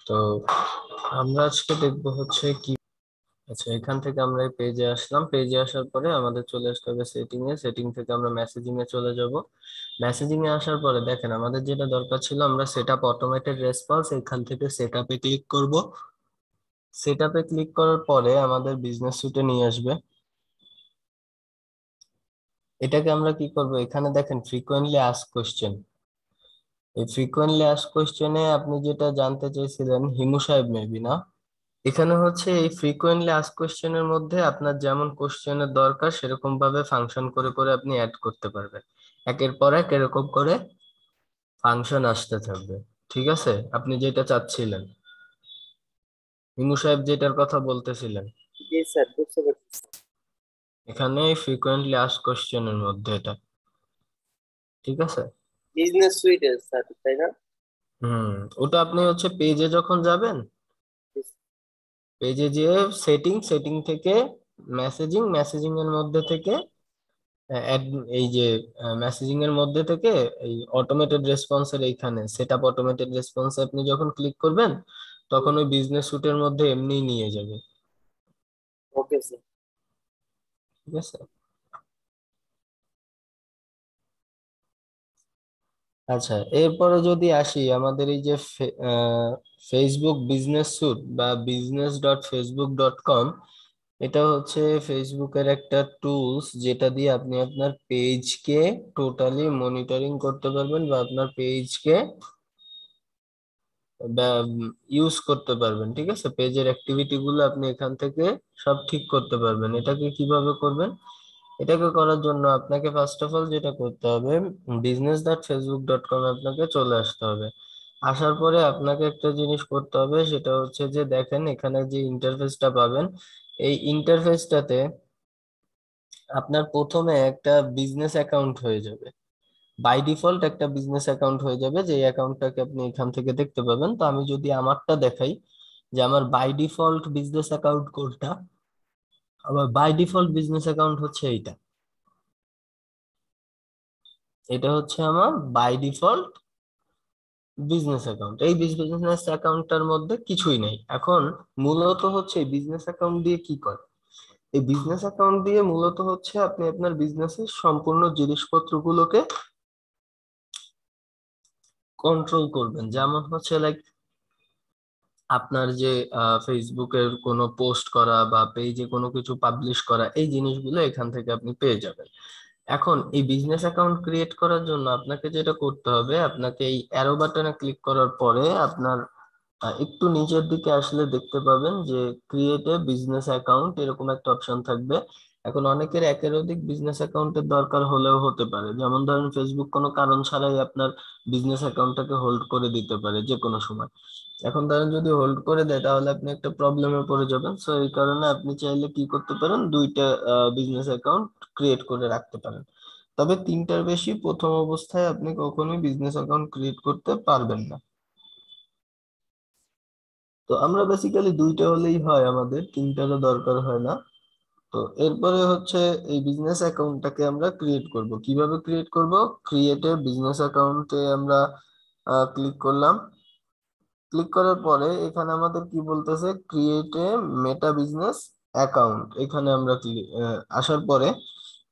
তো আমরা আজকে দেখবো হচ্ছে কি। আচ্ছা, এখান থেকে আমরা এই পেজে আসলাম। পেজে আসার পরে আমাদের চলে আসতে হবে সেটিং এ। সেটিং থেকে আমরা মেসেজিং এ চলে যাব। মেসেজিং এ আসার পরে দেখেন আমাদের যেটা দরকার ছিল, আমরা সেট আপ অটোমেটেড রেসপন্স, এখান থেকে সেট আপে ক্লিক করব। সেট আপে ক্লিক করার পরে আমাদের বিজনেস সুটে নিয়ে আসবে। এটাকে আমরা কি করব, এখানে দেখেন ফ্রিকোয়েন্টলি আস্ক কোশ্চেন। এই ফ্রিকোয়েন্টলি আস্ক কোশ্চেনে আপনি যেটা জানতে চাইছিলেন হিমু সাহেব মেবি না, এখানে হচ্ছে এই ফ্রিকোয়েন্টলি আস্ক কোশ্চেনের মধ্যে আপনার যেমন কোশ্চেনের দরকার সেরকম ভাবে ফাংশন করে করে আপনি অ্যাড করতে পারবেন। একের পর এক এরকম করে ফাংশন আসতে থাকবে। ঠিক আছে, আপনি যেটা চাচ্ছিলেন, হিমু সাহেব যেটার কথা বলতেছিলেন, জি স্যার, বুঝতে পারছি। এখানে ফ্রিকোয়েন্টলি আস্ক কোশ্চেনের মধ্যে এটা। ঠিক আছে। বিজনেস সুইট স্যার, তাই না? হুম। ওটা আপনি হচ্ছে পেজে যখন যাবেন, পেজে যেয়ে সেটিং, সেটিং থেকে মেসেজিং, মেসেজিং এর মধ্যে থেকে এই যে মেসেজিং এর মধ্যে থেকে এই অটোমেটেড রেসপন্সের এইখানে সেটআপ অটোমেটেড রেসপন্সে আপনি যখন ক্লিক করবেন, তখন ওই বিজনেস সুটের মধ্যে এমনিই নিয়ে যাবে। Okay sir. ঠিক আছে। আচ্ছা, এরপরে যদি আসি আমাদের এই যে ফেসবুক বিজনেস স্যুট বা business.facebook.com, এটা হচ্ছে ফেসবুকের একটা টুলস যেটা দিয়ে আপনি আপনার পেজকে টোটালি মনিটরিং করতে পারবেন বা আপনার পেজকে ইউজ করতে পারবেন। ঠিক আছে, পেজের অ্যাক্টিভিটি গুলো আপনি এখান থেকে সব ঠিক করতে পারবেন। এটাকে কিভাবে করবেন, এটাকে করার জন্য আপনাকে ফার্স্ট অফ অল যেটা করতে হবে, business.facebook.com আপনাকে চলে আসতে হবে। আসার পরে আপনাকে একটা জিনিস করতে হবে, সেটা হচ্ছে যে দেখেন এখানে যে ইন্টারফেসটা পাবেন, এই ইন্টারফেসটাতে আপনার প্রথমে একটা বিজনেস অ্যাকাউন্ট হয়ে যাবে। বাই ডিফল্ট একটা বিজনেস অ্যাকাউন্ট হয়ে যাবে, যে অ্যাকাউন্টটাকে আপনি এখান থেকে দেখতে পাবেন। তো আমি যদি আমারটা দেখাই, যে আমার বাই ডিফল্ট বিজনেস অ্যাকাউন্ট কোনটা, আমার বাই ডিফল্ট বিজনেস অ্যাকাউন্ট হচ্ছে এইটা। এটা হচ্ছে আমার বাই ডিফল্ট বিজনেস অ্যাকাউন্ট। এই বিজনেস অ্যাকাউন্টটার মধ্যে কিছুই নেই। এখন মূলত হচ্ছে এই বিজনেস অ্যাকাউন্ট দিয়ে কি করে, এই বিজনেস অ্যাকাউন্ট দিয়ে মূলত হচ্ছে আপনি আপনার বিজনেসের সম্পূর্ণ জিনিসপত্রগুলোকে কন্ট্রোল করবেন। যেমন হচ্ছে লাইক আপনার যে ফেসবুকের কোনো পোস্ট করা বা পেজে কোনো কিছু পাবলিশ করা, এই জিনিসগুলো এখান থেকে আপনি পেয়ে যাবেন। এখন এই বিজনেস অ্যাকাউন্ট ক্রিয়েট করার জন্য আপনাকে যেটা করতে হবে, আপনাকে এই অ্যারো বাটনে ক্লিক করার পরে আপনার একটু নিচের দিকে আসলে দেখতে পাবেন যে ক্রিয়েট এ বিজনেস অ্যাকাউন্ট, এরকম একটা অপশন থাকবে। এখন অনেকের একের অধিক বিজনেস অ্যাকাউন্টের দরকার হলেও হতে পারে, যেমন ধরেন ফেসবুক কোনো কারণ ছাড়াই আপনার বিজনেস অ্যাকাউন্টটাকে হোল্ড করে দিতে পারে যে কোনো সময়। এখন ধরেন যদি হোল্ড করে দেয় তাহলে আপনি একটা প্রবলেমে পড়ে যাবেন। সো এই কারণে আপনি চাইলে কি করতে পারেন, দুইটা বিজনেস অ্যাকাউন্ট ক্রিয়েট করে রাখতে পারেন। তবে তিনটার বেশি প্রথম অবস্থায় আপনি কখনোই বিজনেস অ্যাকাউন্ট ক্রিয়েট করতে পারবেন না। তো আমরা বেসিক্যালি দুইটা হলেই হয়, আমাদের তিনটারও দরকার হয় না। তো এরপরে হচ্ছে এই বিজনেস অ্যাকাউন্টটাকে আমরা ক্রিয়েট করব। কিভাবে ক্রিয়েট করব, ক্রিয়েট এ বিজনেস অ্যাকাউন্টে আমরা ক্লিক করলাম। ক্লিক করার পরে এখানে আমাদের কি বলতেছে, create a meta business account. এখানে আমরা আসার পরে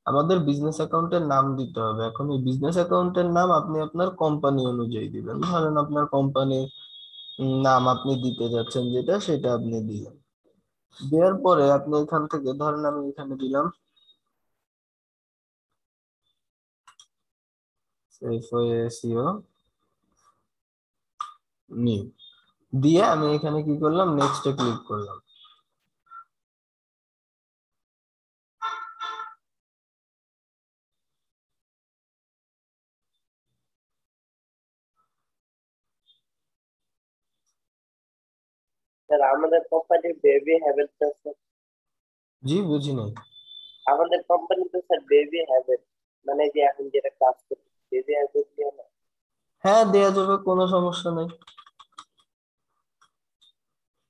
আমাদের বিজনেস অ্যাকাউন্টের নাম দিতে হবে। এখন এই বিজনেস অ্যাকাউন্টের নাম আপনি আপনার কোম্পানি অনুযায়ী দিবেন। ধরেন আপনার কোম্পানির নাম আপনি দিতে যাচ্ছেন যেটা, সেটা আপনি দিলেন। দেওয়ার পরে আপনি এখান থেকে ধরেন আমি এখানে দিলাম এসইও নিউ, দিয়ে আমি এখানে কি করলাম, নেক্সট এ ক্লিক করলাম। স্যার, আমাদের কোম্পানির বেবি হ্যাভেলস আছে। জি, বুঝি নাই। আমাদের কোম্পানি তো স্যার বেবি হ্যাভেলস, মানে যে এখন যেটা কাজ করছে বেবি হ্যাভেলস নিয়ে না। হ্যাঁ, দেয়া যাবে, কোনো সমস্যা নেই।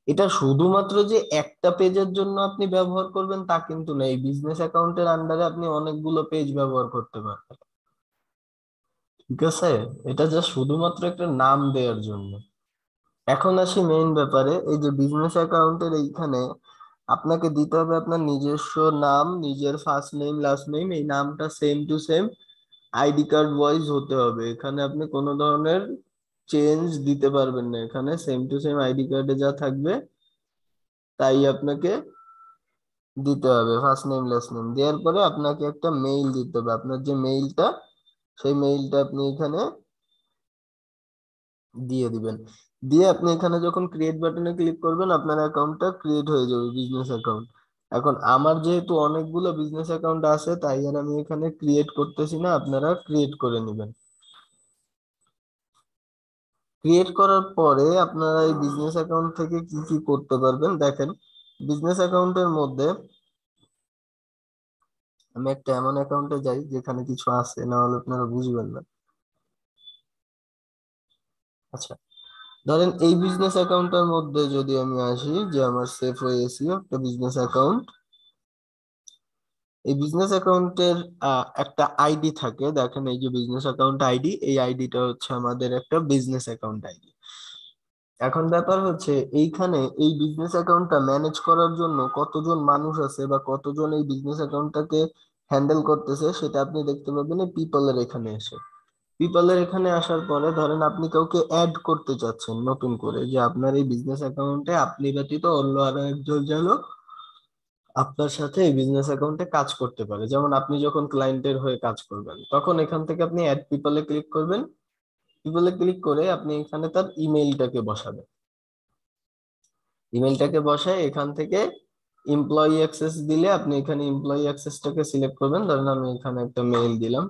এটা শুধুমাত্র যে একটা পেজের জন্য আপনি ব্যবহার করবেন তা কিন্তু না, এই বিজনেস অ্যাকাউন্টের আন্ডারে আপনি অনেকগুলো পেজ ব্যবহার করতে পারবেন। ঠিক আছে, এটা জাস্ট শুধুমাত্র একটা নাম দেওয়ার জন্য। এখন আসি মেইন ব্যাপারে, এই যে বিজনেস অ্যাকাউন্টের এইখানে আপনাকে দিতে হবে আপনার নিজস্ব নাম, নিজের ফার্স্ট নেম লাস্ট নেম, এই নামটা same to same ID card wise হতে হবে। এখানে আপনি কোনো ধরনের চেঞ্জ দিতে পারবেন না, এখানে সেম টু সেম আইডি কার্ডে যা থাকবে তাই আপনাকে দিতে হবে। ফার্স্ট নেম লাস্ট নেম দেওয়ার পরে আপনাকে একটা মেইল দিতে হবে, আপনার যে মেইলটা সেই মেইলটা আপনি এখানে দিয়ে দিবেন। দিয়ে আপনি এখানে যখন ক্রিয়েট বাটনে ক্লিক করবেন আপনার অ্যাকাউন্টটা ক্রিয়েট হয়ে যাবে, বিজনেস অ্যাকাউন্ট। এখন আমার যেহেতু অনেকগুলো বিজনেস অ্যাকাউন্ট আছে তাই আর আমি এখানে ক্রিয়েট করতেছি না, আপনারা ক্রিয়েট করে নেবেন। ক্রিয়েট করার পরে আপনারা এই বিজনেস অ্যাকাউন্ট থেকে কি কি করতে পারবেন দেখেন। বিজনেস অ্যাকাউন্টের মধ্যে আমি একটা এমন অ্যাকাউন্টে যাই যেখানে কিছু আছে, না হলে আপনারা বুঝবেন না। আচ্ছা, ধরেন এই বিজনেস অ্যাকাউন্টের মধ্যে যদি আমি আসি, যে আমার সেফ হয়ে এসিও একটা বিজনেস অ্যাকাউন্ট, এই বিজনেস অ্যাকাউন্টের একটা আইডি থাকে, দেখেন এই যে বিজনেস অ্যাকাউন্ট আইডি, এই আইডিটা হচ্ছে আমাদের একটা বিজনেস অ্যাকাউন্ট আইডি। এখন ব্যাপার হচ্ছে এইখানে এই বিজনেস অ্যাকাউন্টটা ম্যানেজ করার জন্য কতজন মানুষ আছে বা কতজন এই বিজনেস অ্যাকাউন্টটাকে হ্যান্ডেল করতেছে সেটা আপনি দেখতে পাবেন এই পিপলের এখানে এসে। পিপলের এখানে আসার পরে ধরেন আপনি কাউকে অ্যাড করতে চাচ্ছেন নতুন করে, যে আপনার এই বিজনেস অ্যাকাউন্টে আপনি ব্যতীত অন্য আরো একজন যেন আপনার সাথে এই বিজনেস অ্যাকাউন্টে কাজ করতে পারে। যেমন আপনি যখন ক্লায়েন্টের হয়ে কাজ করবেন তখন এখান থেকে আপনি অ্যাড পিপলে ক্লিক করবেন। পিপলে ক্লিক করে আপনি এখানে তার ইমেইলটাকে বসাবেন। ইমেলটাকে বসায় এখান থেকে এমপ্লয়ি অ্যাক্সেস দিলে আপনি এখানে এমপ্লয়ি অ্যাক্সেসটাকে সিলেক্ট করবেন। ধরেন আমি এখানে একটা মেইল দিলাম,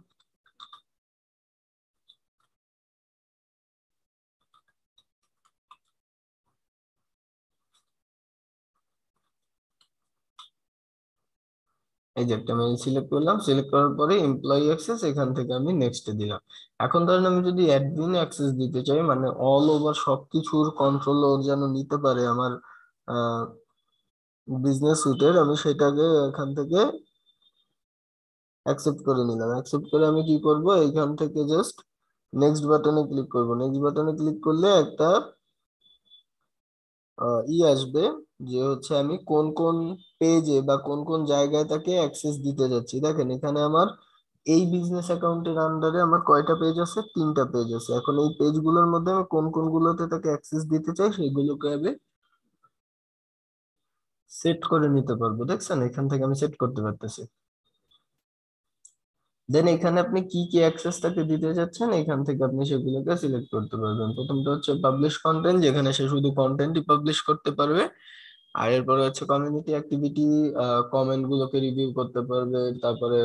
এই যে একটা মেইল সিলেক্ট করলাম, সিলেক্ট করার পরে এমপ্লয়ি অ্যাক্সেস এখান থেকে আমি নেক্সট দিলাম। এখন ধরেন আমি যদি অ্যাডমিন অ্যাক্সেস দিতে চাই, মানে অল ওভার সবকিছুর কন্ট্রোল ওর যেন নিতে পারে আমার বিজনেস সুটের, আমি সেটাকে এখান থেকে অ্যাকসেপ্ট করে নিলাম। অ্যাকসেপ্ট করে আমি কি করব, এইখান থেকে জাস্ট নেক্সট বাটনে ক্লিক করব। নেক্সট বাটনে ক্লিক করলে একটা আসবে, যে হচ্ছে আমি কোন কোন পেজে বা কোন কোন জায়গায় তাকে অ্যাক্সেস দিতে যাচ্ছি। দেখেন এখানে আমার এই বিজনেস অ্যাকাউন্টের আন্ডারে আমার কয়টা পেজ আছে, 3টা পেজ আছে। এখন এই পেজগুলোর মধ্যে আমি কোন কোন গুলোতে তাকে অ্যাক্সেস দিতে চাই সেগুলোকে আমি সেট করে নিতে পারবো। দেখছেন এখান থেকে আমি সেট করতে পারতেছি। দেন এখানে আপনি কি কি অ্যাক্সেসটাকে দিতে যাচ্ছেন এখান থেকে আপনি সেগুলোকে সিলেক্ট করতে পারবেন। প্রথমটা হচ্ছে পাবলিশ কন্টেন্ট, যেখানে সে শুধু কন্টেন্টই পাবলিশ করতে পারবে। আর এরপরে হচ্ছে কমিউনিটি অ্যাক্টিভিটি, কমেন্ট গুলোকে রিভিউ করতে পারবে, তারপরে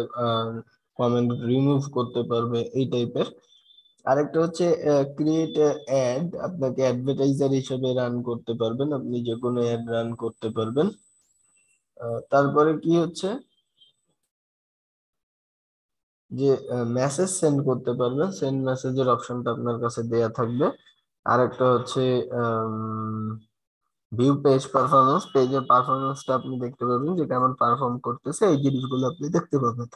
কমেন্ট রিমুভ করতে পারবে, এই টাইপের। আরেকটা হচ্ছে ক্রিয়েট অ্যাড, আপনাকে অ্যাডভার্টাইজার হিসেবে রান করতে পারবেন, আপনি যে কোনো অ্যাড রান করতে পারবেন। তারপরে কি হচ্ছে যে মেসেজ সেন্ড করতে পারবেন, সেন্ড মেসেজের অপশনটা আপনার কাছে দেয়া থাকবে। আরেকটা হচ্ছে ভিউ পেজ পারফরমেন্স, পেজের পারফরমেন্সটা আপনি দেখতে পাবেন যে কেমন পারফর্ম করতেছে, এই জিনিসগুলো আপনি দেখতে পাবেন।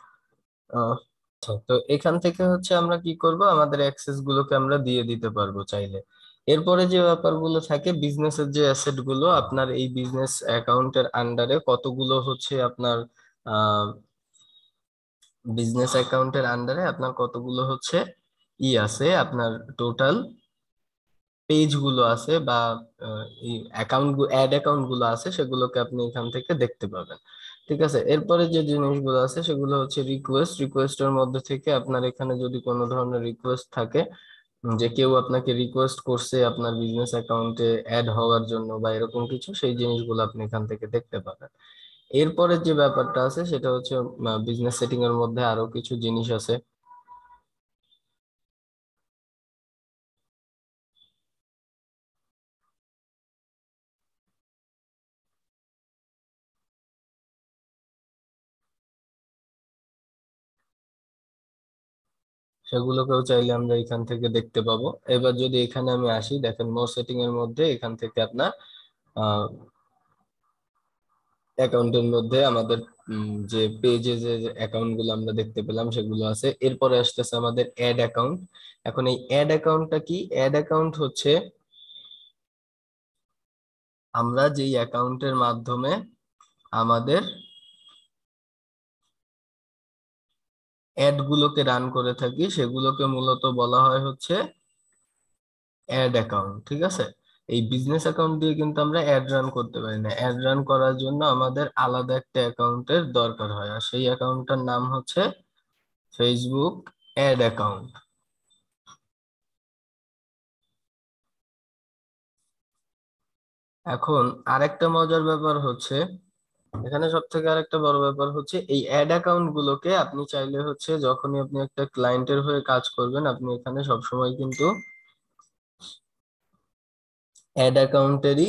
আচ্ছা, তো এখান থেকে হচ্ছে আমরা কি করব, আমাদের অ্যাক্সেস গুলোকে আমরা দিয়ে দিতে পারবো চাইলে। এরপরে যে ব্যাপারগুলো থাকে, বিজনেসের যে অ্যাসেট গুলো, আপনার এই বিজনেস অ্যাকাউন্টের আন্ডারে কতগুলো হচ্ছে আপনার বিজনেস অ্যাকাউন্টের আন্ডারে আপনার কতগুলো হচ্ছে আছে, আপনার টোটাল পেজ গুলো আছে বা এই অ্যাকাউন্ট অ্যাড অ্যাকাউন্ট গুলো আছে, সেগুলোকে আপনি এখান থেকে দেখতে পাবেন। ঠিক আছে, এরপরে যে জিনিসগুলো আছে সেগুলো হচ্ছে রিকোয়েস্ট। রিকোয়েস্টের মধ্যে থেকে আপনার এখানে যদি কোনো ধরনের রিকোয়েস্ট থাকে, যে কেউ আপনাকে রিকোয়েস্ট করছে আপনার বিজনেস অ্যাকাউন্টে অ্যাড হওয়ার জন্য বা এরকম কিছু, সেই জিনিসগুলো আপনি এখান থেকে দেখতে পাবেন। এরপরে যে ব্যাপারটা আছে সেটা হচ্ছে বিজনেস সেটিং এর মধ্যে আরো কিছু জিনিস আছে, সেগুলোকেও চাইলে আমরা এখান থেকে দেখতে পাবো। এবার যদি এখানে আমি আসি, দেখেন মোর সেটিং এর মধ্যে এখান থেকে আপনার অ্যাকাউন্টের মধ্যে আমাদের যে পেজে যে অ্যাকাউন্ট গুলো আমরা দেখতে পেলাম সেগুলো আছে। এরপরে আসতেছে আমাদের অ্যাড অ্যাকাউন্ট। এখন এই অ্যাড অ্যাকাউন্টটা কি, অ্যাড অ্যাকাউন্ট হচ্ছে আমরা যেই অ্যাকাউন্টের মাধ্যমে আমাদের অ্যাড গুলোকে রান করে থাকি সেগুলোকে মূলত বলা হয় হচ্ছে অ্যাড অ্যাকাউন্ট, ঠিক আছে। এই বিজনেস অ্যাকাউন্ট দিয়ে কিন্তু আমরা অ্যাড রান করতে পারি না। অ্যাড রান করার জন্য আমাদের আলাদা একটা অ্যাকাউন্টের দরকার হয়, আর সেই অ্যাকাউন্টটার নাম হচ্ছে ফেসবুক অ্যাড অ্যাকাউন্ট। এখন আরেকটা মজার ব্যাপার হচ্ছে, এখানে সব থেকে আরেকটা বড় ব্যাপার হচ্ছে এই অ্যাড অ্যাকাউন্ট গুলোকে আপনি চাইলে হচ্ছে যখনই আপনি একটা ক্লায়েন্টের হয়ে কাজ করবেন, আপনি এখানে সবসময় কিন্তু অ্যাড অ্যাকাউন্টেরই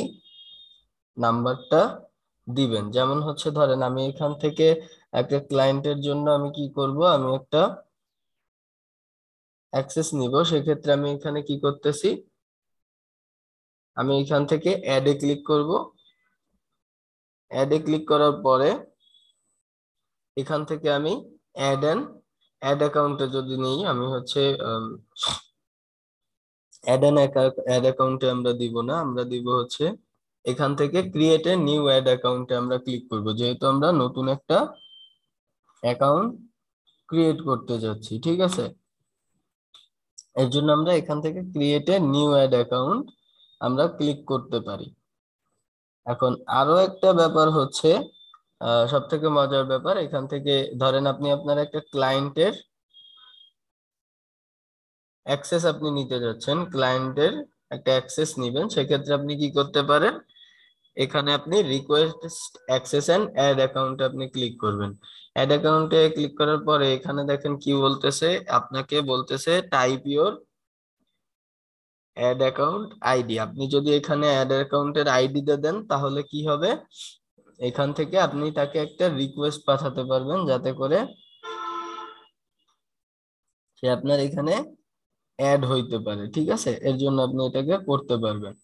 নাম্বারটা দিবেন। যেমন হচ্ছে ধরেন আমি এখান থেকে একটা ক্লায়েন্টের জন্য আমি কি করব, আমি একটা অ্যাক্সেস নিব, সেক্ষেত্রে আমি এখানে কি করতেছি, আমি এখান থেকে অ্যাডে ক্লিক করব। অ্যাডে ক্লিক করার পরে এখান থেকে আমি অ্যাড অ্যাকাউন্টে যদি নিই, আমি হচ্ছে অ্যাড অ্যাকাউন্টে আমরা দিব না, আমরা দিব হচ্ছে এখান থেকে ক্রিয়েট এ নিউ অ্যাড অ্যাকাউন্টে আমরা ক্লিক করব, যেহেতু আমরা নতুন একটা অ্যাকাউন্ট ক্রিয়েট করতে যাচ্ছি, ঠিক আছে। এর জন্য আমরা এখান থেকে create a new ad account আমরা ক্লিক করতে পারি। এখন আরো একটা ব্যাপার হচ্ছে, সব থেকে মজার ব্যাপার, এখান থেকে ধরেন আপনি আপনার একটা ক্লায়েন্টের অ্যাক্সেস আপনি নিতে যাচ্ছেন, ক্লায়েন্টের একটা অ্যাক্সেস নিবেন, সেক্ষেত্রে আপনি কি করতে পারেন, এখানে আপনি রিকোয়েস্ট অ্যাক্সেস এন্ড অ্যাড অ্যাকাউন্টে আপনি ক্লিক করবেন। অ্যাড অ্যাকাউন্টে ক্লিক করার পরে এখানে দেখেন কি বলতেছে, আপনাকে বলতেছে type your ad account ID. আপনি যদি এখানে অ্যাড অ্যাকাউন্টের আইডি দিয়ে দেন তাহলে কি হবে, এখান থেকে আপনি তাকে একটা রিকোয়েস্ট পাঠাতে পারবেন যাতে করে সে আপনার এখানে অ্যাড হইতে পারে, ঠিক আছে। এর জন্য আপনি এটাকে করতে পারবেন।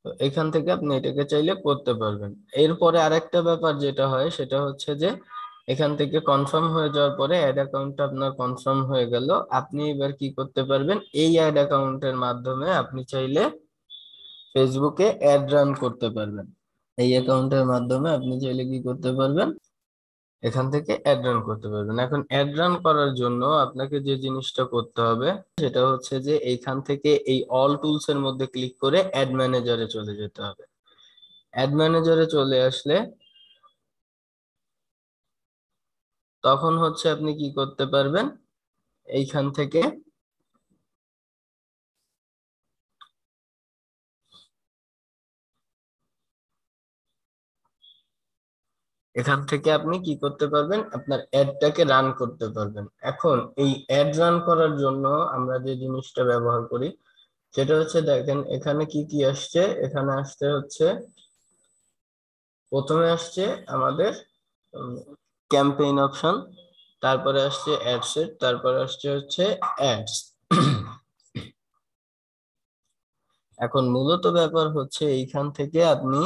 তো এখান থেকে আপনি এটাকে চাইলে করতে পারবেন। এরপরে আরেকটা ব্যাপার যেটা হয় সেটা হচ্ছে যে এখান থেকে কনফার্ম হয়ে যাওয়ার পরে অ্যাড অ্যাকাউন্টটা আপনার কনফার্ম হয়ে গেল, আপনি এবার কি করতে পারবেন, এই অ্যাড অ্যাকাউন্টের মাধ্যমে আপনি চাইলে ফেসবুকে অ্যাড রান করতে পারবেন। এই অ্যাকাউন্টের মাধ্যমে আপনি চাইলে কি করতে পারবেন, এখান থেকে অ্যাড রান করতে পারবেন। এখন অ্যাড রান করার জন্য আপনাকে যে জিনিসটা করতে হবে সেটা হচ্ছে যে এইখান থেকে এই অল টুলস এর মধ্যে ক্লিক করে অ্যাড ম্যানেজারে চলে যেতে হবে। অ্যাড ম্যানেজারে চলে আসলে তখন হচ্ছে আপনি কি করতে পারবেন, এইখান থেকে এখান থেকে আপনি কি করতে পারবেন, আপনার অ্যাডটাকে রান করতে পারবেন। এখন এই অ্যাড রান করার জন্য আমরা যে জিনিসটা ব্যবহার করি সেটা হচ্ছে, দেখেন এখানে কি কি আসছে, এখানে আসছে হচ্ছে প্রথমে আসছে আমাদের ক্যাম্পেইন অপশন, তারপরে আসছে অ্যাডসেট, তারপরে আসছে হচ্ছে অ্যাডস। এখন মূলত ব্যাপার হচ্ছে এইখান থেকে আপনি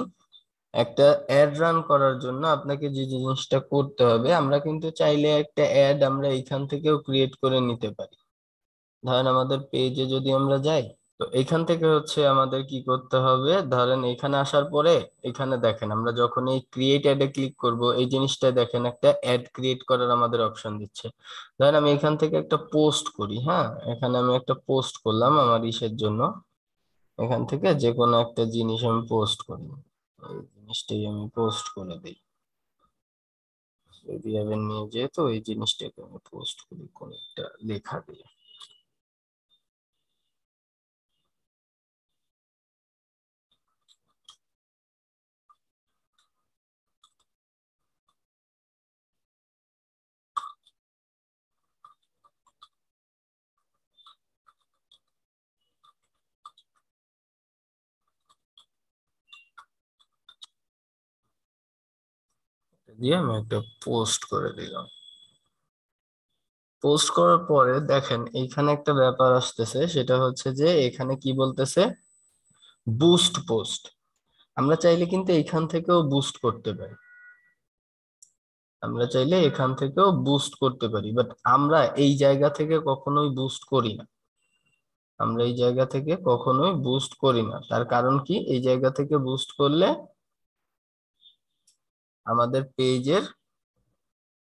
একটা অ্যাড রান করার জন্য আপনাকে যে জিনিসটা করতে হবে, আমরা কিন্তু চাইলে একটা অ্যাড আমরা এইখান থেকেও ক্রিয়েট করে নিতে পারি। ধরেন আমাদের পেজে যদি আমরা যাই, তো এখান থেকে হচ্ছে আমাদের কি করতে হবে, ধরেন এখানে আসার পরে এখানে দেখেন আমরা যখন এই ক্রিয়েট অ্যাডে ক্লিক করব, এই জিনিসটা দেখেন একটা অ্যাড ক্রিয়েট করার আমাদের অপশন দিচ্ছে। ধরেন আমি এখান থেকে একটা পোস্ট করি, হ্যাঁ, এখানে আমি একটা পোস্ট করলাম আমার ইসের জন্য, এখান থেকে যে কোনো একটা জিনিস আমি পোস্ট করি, এই জিনিসটাই আমি পোস্ট করে দিই। সৌদি আরবের নিয়ে যেহেতু এই জিনিসটাকে আমি পোস্ট করি কোন একটা লেখা দিয়ে। দিয়ে আমি একটা পোস্ট করে দিলাম। পোস্ট করার পরে দেখেন এইখানে একটা ব্যাপার আসতেছে, সেটা হচ্ছে যে এখানে কি বলতেছে, বুস্ট পোস্ট। আমরা চাইলে কিন্তু এইখান থেকেও বুস্ট করতে পারি। আমরা চাইলে এখান থেকেও বুস্ট করতে পারি, বাট আমরা এই জায়গা থেকে কখনোই বুস্ট করি না। আমরা এই জায়গা থেকে কখনোই বুস্ট করি না, তার কারণ কি, এই জায়গা থেকে বুস্ট করলে আমাদের পেজের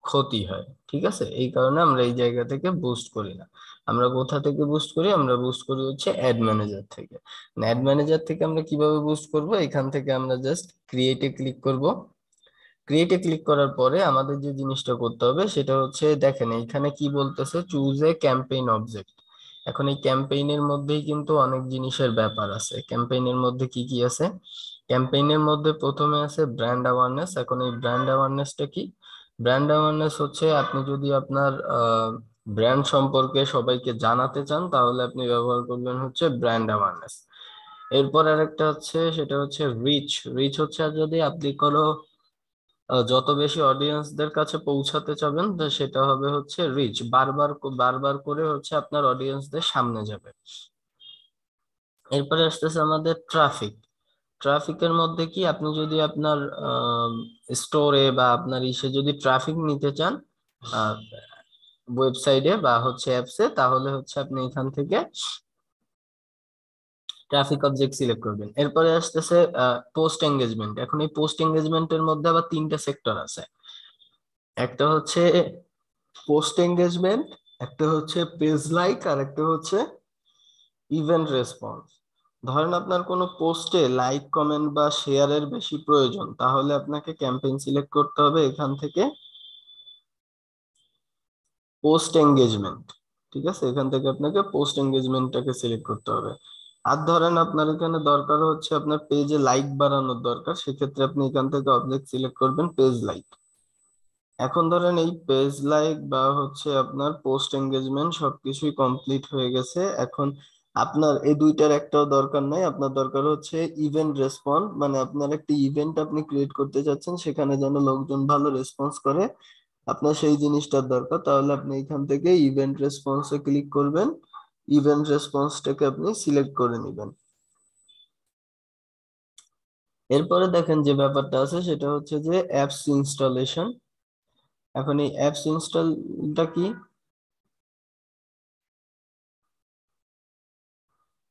ক্ষতি হয়। ঠিক আছে, এই কারণে আমরা এই জায়গা থেকে বুস্ট করি না। আমরা কোথা থেকে বুস্ট করি, আমরা বুস্ট করি হচ্ছে অ্যাড ম্যানেজার থেকে। অ্যাড ম্যানেজার থেকে আমরা কিভাবে বুস্ট করব, এখান থেকে আমরা জাস্ট ক্রিয়েটে ক্লিক করব। ক্রিয়েটে ক্লিক করার পরে আমাদের যে জিনিসটা করতে হবে সেটা হচ্ছে, দেখেন এইখানে কি বলতেছে, চুজ এ ক্যাম্পেইন অবজেক্ট। এখন এই ক্যাম্পেইনের মধ্যেই কিন্তু অনেক জিনিসের ব্যাপার আছে। ক্যাম্পেইনের মধ্যে কি কি আছে, ক্যাম্পেইনের মধ্যে প্রথমে আছে ব্র্যান্ড অ্যাওয়ারনেস। এখন এই ব্র্যান্ড অ্যাওয়ারনেসটা কি, ব্র্যান্ড অ্যাওয়ারনেস হচ্ছে আপনি যদি আপনার ব্র্যান্ড সম্পর্কে সবাইকে জানাতে চান তাহলে আপনি ব্যবহার করবেন হচ্ছে ব্র্যান্ড অ্যাওয়ারনেস। এরপর আরেকটা হচ্ছে, সেটা হচ্ছে রিচ। রিচ হচ্ছে যদি আপনি কোনো যত বেশি অডিয়েন্সদের কাছে পৌঁছাতে চাবেন তো সেটা হবে হচ্ছে রিচ, বারবার বারবার করে হচ্ছে আপনার অডিয়েন্সদের সামনে যাবে। এরপরে আসতেছে আমাদের ট্রাফিক। ট্রাফিকের মধ্যে কি, আপনি যদি আপনার স্টোরে বা আপনার ইসে যদি ট্রাফিক নিতে চান ওয়েবসাইটে বা হচ্ছে অ্যাপসে, তাহলে হচ্ছে আপনি এখান থেকে ট্রাফিক অবজেক্ট সিলেক্ট করবেন। এরপরে আসতেছে পোস্ট এঙ্গেজমেন্ট। এখন এই পোস্ট এঙ্গেজমেন্টের মধ্যে আবার তিনটা সেক্টর আছে। একটা হচ্ছে পোস্ট এঙ্গেজমেন্ট, একটা হচ্ছে পেজ লাইক, আর একটা হচ্ছে ইভেন্ট রেসপন্স। ধরেন আপনার কোনো পোস্টে লাইক কমেন্ট বা শেয়ারের বেশি প্রয়োজন, তাহলে আপনাকে ক্যাম্পেইন সিলেক্ট করতে হবে এখান থেকে পোস্ট এঙ্গেজমেন্ট। ঠিক আছে, এখান থেকে আপনাকে পোস্ট এঙ্গেজমেন্টটাকে সিলেক্ট করতে হবে। আর ধরেন আপনার এখানে দরকার হচ্ছে আপনার পেজে লাইক বাড়ানোর দরকার, সেক্ষেত্রে আপনি এখান থেকে অবজেক্ট সিলেক্ট করবেন পেজ লাইক। এখন ধরেন এই পেজ লাইক বা হচ্ছে আপনার পোস্ট এঙ্গেজমেন্ট সবকিছুই কমপ্লিট হয়ে গেছে। এখন আপনার এই দুইটার একটাও দরকার নাই, আপনার দরকার হচ্ছে ইভেন্ট রেসপন্স। মানে আপনার একটা ইভেন্ট আপনি ক্রিয়েট করতে চাচ্ছেন, সেখানে যেন লোকজন ভালো রেসপন্স করে, আপনার সেই জিনিসটার দরকার। তাহলে আপনি এখান থেকে ইভেন্ট রেসপন্সে ক্লিক করবেন, ইভেন্ট রেসপন্সটাকে আপনি সিলেক্ট করে নেবেন। এরপরে দেখেন যে ব্যাপারটা আছে সেটা হচ্ছে যে অ্যাপস ইনস্টলেশন। এখন এই অ্যাপস ইনস্টলটা কি,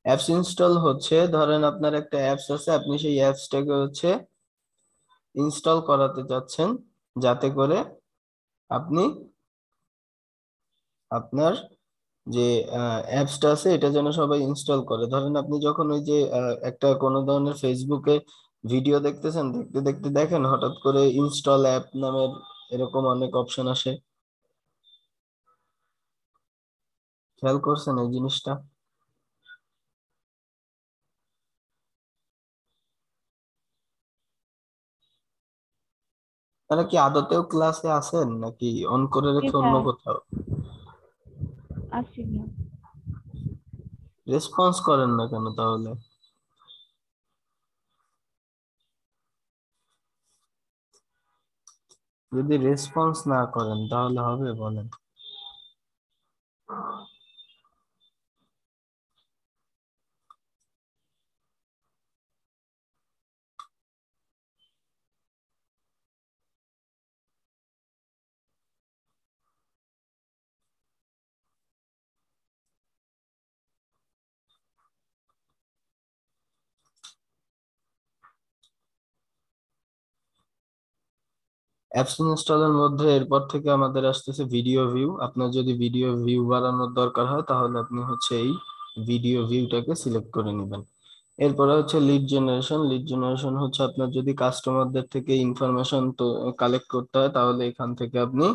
অ্যাপস ইনস্টল হচ্ছে ধরেন আপনার একটা অ্যাপস আছে, আপনি সেই অ্যাপসটাকে হচ্ছে ইনস্টল করাতে চাচ্ছেন, যাতে করে আপনি আপনার যে অ্যাপসটা আছে এটা যেন সবাই ইনস্টল করে। ধরেন আপনি যখন ওই যে একটা কোনো ধরনের ফেসবুকে ভিডিও দেখতেছেন, দেখতে দেখতে দেখেন হঠাৎ করে ইনস্টল অ্যাপ নামের এরকম অনেক অপশন আসে, খেয়াল করছেন এই জিনিসটা? তারা কি আদতেও ক্লাসে আছেন নাকি অন করে জি রেখে অন্য স্যার, কোথাও? আসছি না। রেসপন্স করেন না কেন তাহলে? যদি রেসপন্স না করেন তাহলে হবে বলেন? অ্যাপস ইনস্টলের মধ্যে এরপর থেকে আমাদের আসতেছে ভিডিও ভিউ। আপনার যদি ভিডিও ভিউ বাড়ানোর দরকার হয় তাহলে আপনি হচ্ছে এই ভিডিও ভিউটাকে সিলেক্ট করে নেবেন। এরপরে হচ্ছে লিড জেনারেশন। লিড জেনারেশন হচ্ছে আপনার যদি কাস্টমারদের থেকে ইনফরমেশন তো কালেক্ট করতে হয়, তাহলে এখান থেকে আপনি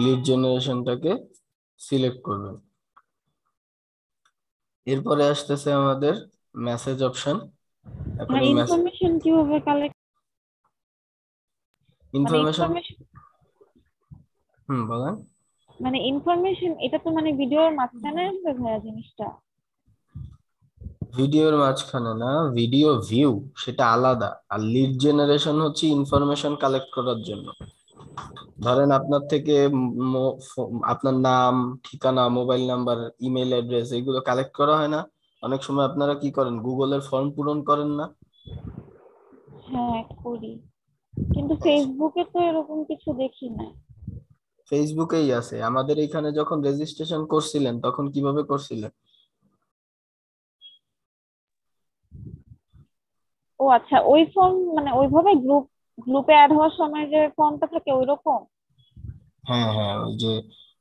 লিড জেনারেশনটাকে সিলেক্ট করবেন। এরপরে আসতেছে আমাদের মেসেজ অপশন। এখন মানে এই মেসেজ ইনফরমেশন কিভাবে কালেক্ট, মানে ইনফরমেশন, ইনফরমেশন, বলেন। মানে ইনফরমেশন এটা তো মানে ভিডিওর মাঝখানে আসবে ভাইয়া জিনিসটা। ভিডিওর মাঝখানে না, ভিডিও ভিউ সেটা আলাদা। আর লিড জেনারেশন হচ্ছে ইনফরমেশন কালেক্ট করার জন্য। ধরেন আপনার থেকে আপনার নাম, ঠিকানা, মোবাইল নাম্বার, ইমেল অ্যাড্রেস এগুলো কালেক্ট করা হয় না? অনেক সময় আপনারা কি করেন, গুগলের ফর্ম পূরণ করেন না? হ্যাঁ করি। কিন্তু ফেসবুকে তো এরকম কিছু দেখি না। ফেসবুকেই আছে। আমাদের এখানে যখন রেজিস্ট্রেশন করছিলেন তখন কিভাবে করছিলেন? ও আচ্ছা, ওই ফর্ম মানে ওইভাবে গ্রুপে অ্যাড হওয়ার সময় যে ফর্মটা থাকে ওইরকম। হ্যাঁ হ্যাঁ, ওই যে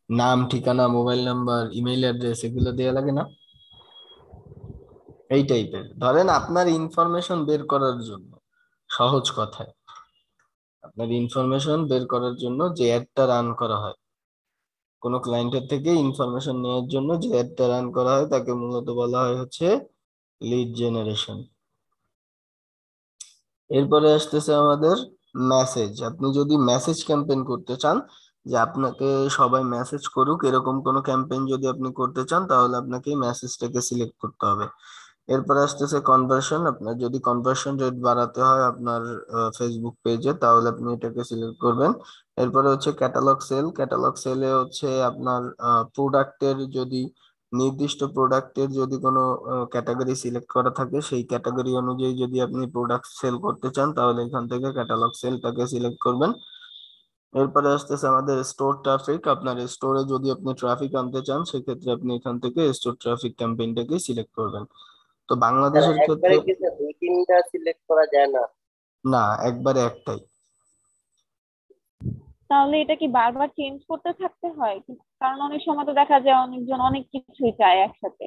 নাম, ঠিকানা, মোবাইল নাম্বার, ইমেইল অ্যাড্রেস এগুলো দেয়া লাগে না? এই টাইপের, ধরেন আপনার ইনফরমেশন বের করার জন্য, সহজ কথায় আপনার ইনফরমেশন বের করার জন্য যে অ্যাডটা রান করা হয়, কোনো ক্লায়েন্টের থেকে ইনফরমেশন নেওয়ার জন্য যে অ্যাডটা রান করা হয় তাকে মূলত বলা হয় হচ্ছে লিড জেনারেশন। এরপরে আসতেছে আমাদের মেসেজ। আপনি যদি মেসেজ ক্যাম্পেইন করতে চান, যে আপনাকে সবাই মেসেজ করুক, এরকম কোনো ক্যাম্পেইন যদি আপনি করতে চান, তাহলে আপনাকে মেসেজটাকে সিলেক্ট করতে হবে। এরপরে আসতেছে কনভার্সন। আপনার যদি কনভার্সন রেট বাড়াতে হয় আপনার ফেসবুক পেজে, তাহলে আপনি এটাকে সিলেক্ট করবেন। এরপরে হচ্ছে ক্যাটালগ সেল। ক্যাটালগ সেলে হচ্ছে আপনার প্রোডাক্টের যদি, নির্দিষ্ট প্রোডাক্টের যদি কোনো ক্যাটাগরি সিলেক্ট করা থাকে, সেই ক্যাটাগরি অনুযায়ী যদি আপনি প্রোডাক্ট সেল করতে চান, তাহলে এখান থেকে ক্যাটালগ সেলটাকে সিলেক্ট করবেন। এরপরে আসতেছে আমাদের স্টোর ট্রাফিক। আপনার স্টোরে যদি আপনি ট্রাফিক আনতে চান, সেক্ষেত্রে আপনি এখান থেকে স্টোর ট্রাফিক ক্যাম্পেইনটাকে সিলেক্ট করবেন। তো স্যার বাংলাদেশের একবারে ক্ষেত্রে কি স্যার দুই তিনটা সিলেক্ট করা যায় না? না, একবারে একটাই। তাহলে এটা কি বারবার চেঞ্জ করতে থাকতে হয় কারণ অনেক সময় তো দেখা যায় অনেকজন অনেক কিছুই চায় একসাথে।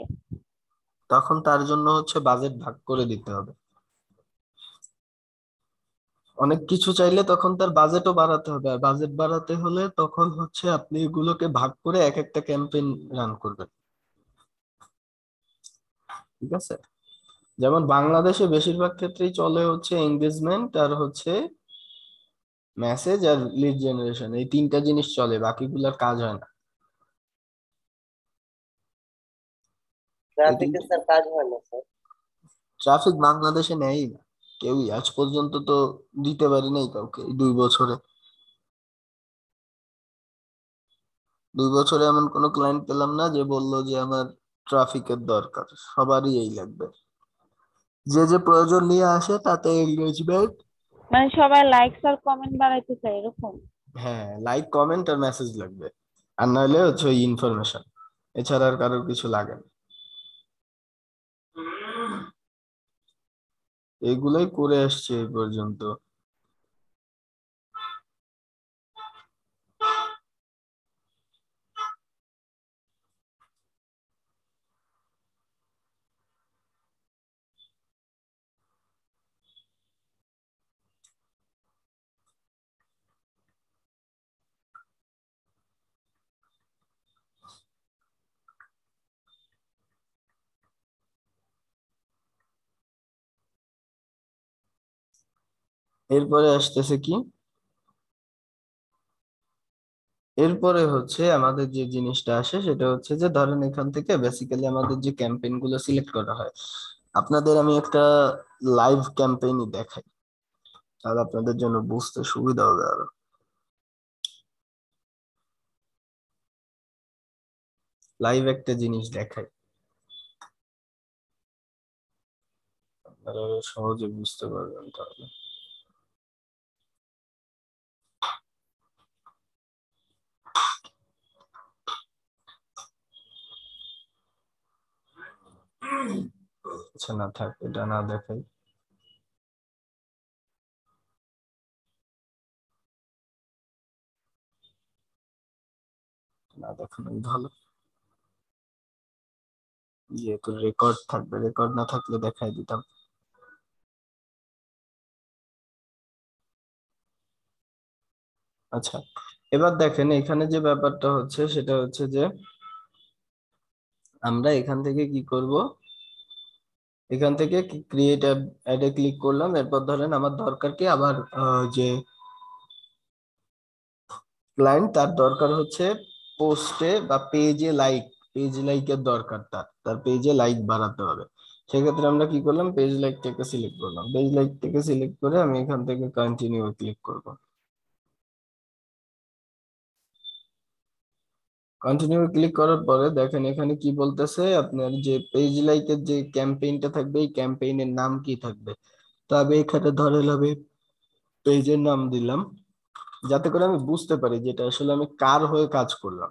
তখন তার জন্য হচ্ছে বাজেট ভাগ করে দিতে হবে। অনেক কিছু চাইলে তখন তার বাজেটও বাড়াতে হবে, আর বাজেট বাড়াতে হলে তখন হচ্ছে আপনি এগুলোকে ভাগ করে এক একটা ক্যাম্পেইন রান করবেন। ঠিক আছে? যেমন বাংলাদেশে বেশিরভাগ ক্ষেত্রেই চলে হচ্ছে এঙ্গেজমেন্ট, আর হচ্ছে মেসেজ, আর লিড জেনারেশন, এই তিনটা জিনিস চলে, বাকিগুলোর কাজ হয় না। এই ট্রাফিকে তিনটা স্যার কাজ হয় না স্যার? ট্রাফিক বাংলাদেশে নেয়ই না কেউই, আজ পর্যন্ত তো দিতে পারি নাই কাউকে। এই 2 বছরে, 2 বছরে এমন কোনো ক্লায়েন্ট পেলাম না যে বললো যে আমার ট্রাফিকের দরকার। সবারই এই লাগবে, যে যে প্রয়োজন নিয়ে আসে তাতে এঙ্গেজমেন্ট। মানে সবাই লাইকস আর কমেন্ট বাড়াইতে চায় এরকম। হ্যাঁ, লাইক, কমেন্ট আর মেসেজ লাগবে, আর নাহলে হচ্ছে ওই ইনফরমেশন। এছাড়া আর কারোর কিছু লাগে না। এগুলোই করে আসছে এই পর্যন্ত। এরপরে আসতেছে কি, এরপরে হচ্ছে আমাদের যে জিনিসটা আসে সেটা হচ্ছে যে, ধরেন এখান থেকে বেসিক্যালি আমাদের যে ক্যাম্পেইন গুলো সিলেক্ট করা হয়, আপনাদের আমি একটা লাইভ ক্যাম্পেইনই দেখাই, তাহলে আপনাদের জন্য বুঝতে সুবিধা হবে আরো। লাইভ একটা জিনিস দেখাই, আপনারা আরো সহজে বুঝতে পারবেন তাহলে। আচ্ছা, না থাক, এটা না দেখাই। না দেখানোই ভালো, যেহেতু রেকর্ড থাকবে, রেকর্ড না থাকলে দেখাই দিতাম। আচ্ছা, এবার দেখেন এখানে যে ব্যাপারটা হচ্ছে সেটা হচ্ছে যে, আমরা এখান থেকে কি করব, এখান থেকে ক্রিয়েট অ্যাডে ক্লিক করলাম। এরপর ধরেন আমার দরকার কি, আবার যে ক্লায়েন্ট, তার দরকার হচ্ছে পোস্টে বা পেজে লাইক, পেজ লাইকের দরকার, তার তার পেজে লাইক বাড়াতে হবে। সেক্ষেত্রে আমরা কি করলাম, পেজ লাইকটাকে সিলেক্ট করলাম। পেজ লাইকটাকে সিলেক্ট করে আমি এখান থেকে কন্টিনিউ ক্লিক করব। কন্টিনিউ ক্লিক করার পরে দেখেন এখানে কি বলতেছে, আপনার যে পেজ লাইকের যে ক্যাম্পেইনটা থাকবে, এই ক্যাম্পেইনের নাম কি থাকবে। তো আমি এখানে ধরে নেবে পেজের নাম দিলাম, যাতে করে আমি বুঝতে পারি যেটা আসলে আমি কার হয়ে কাজ করলাম।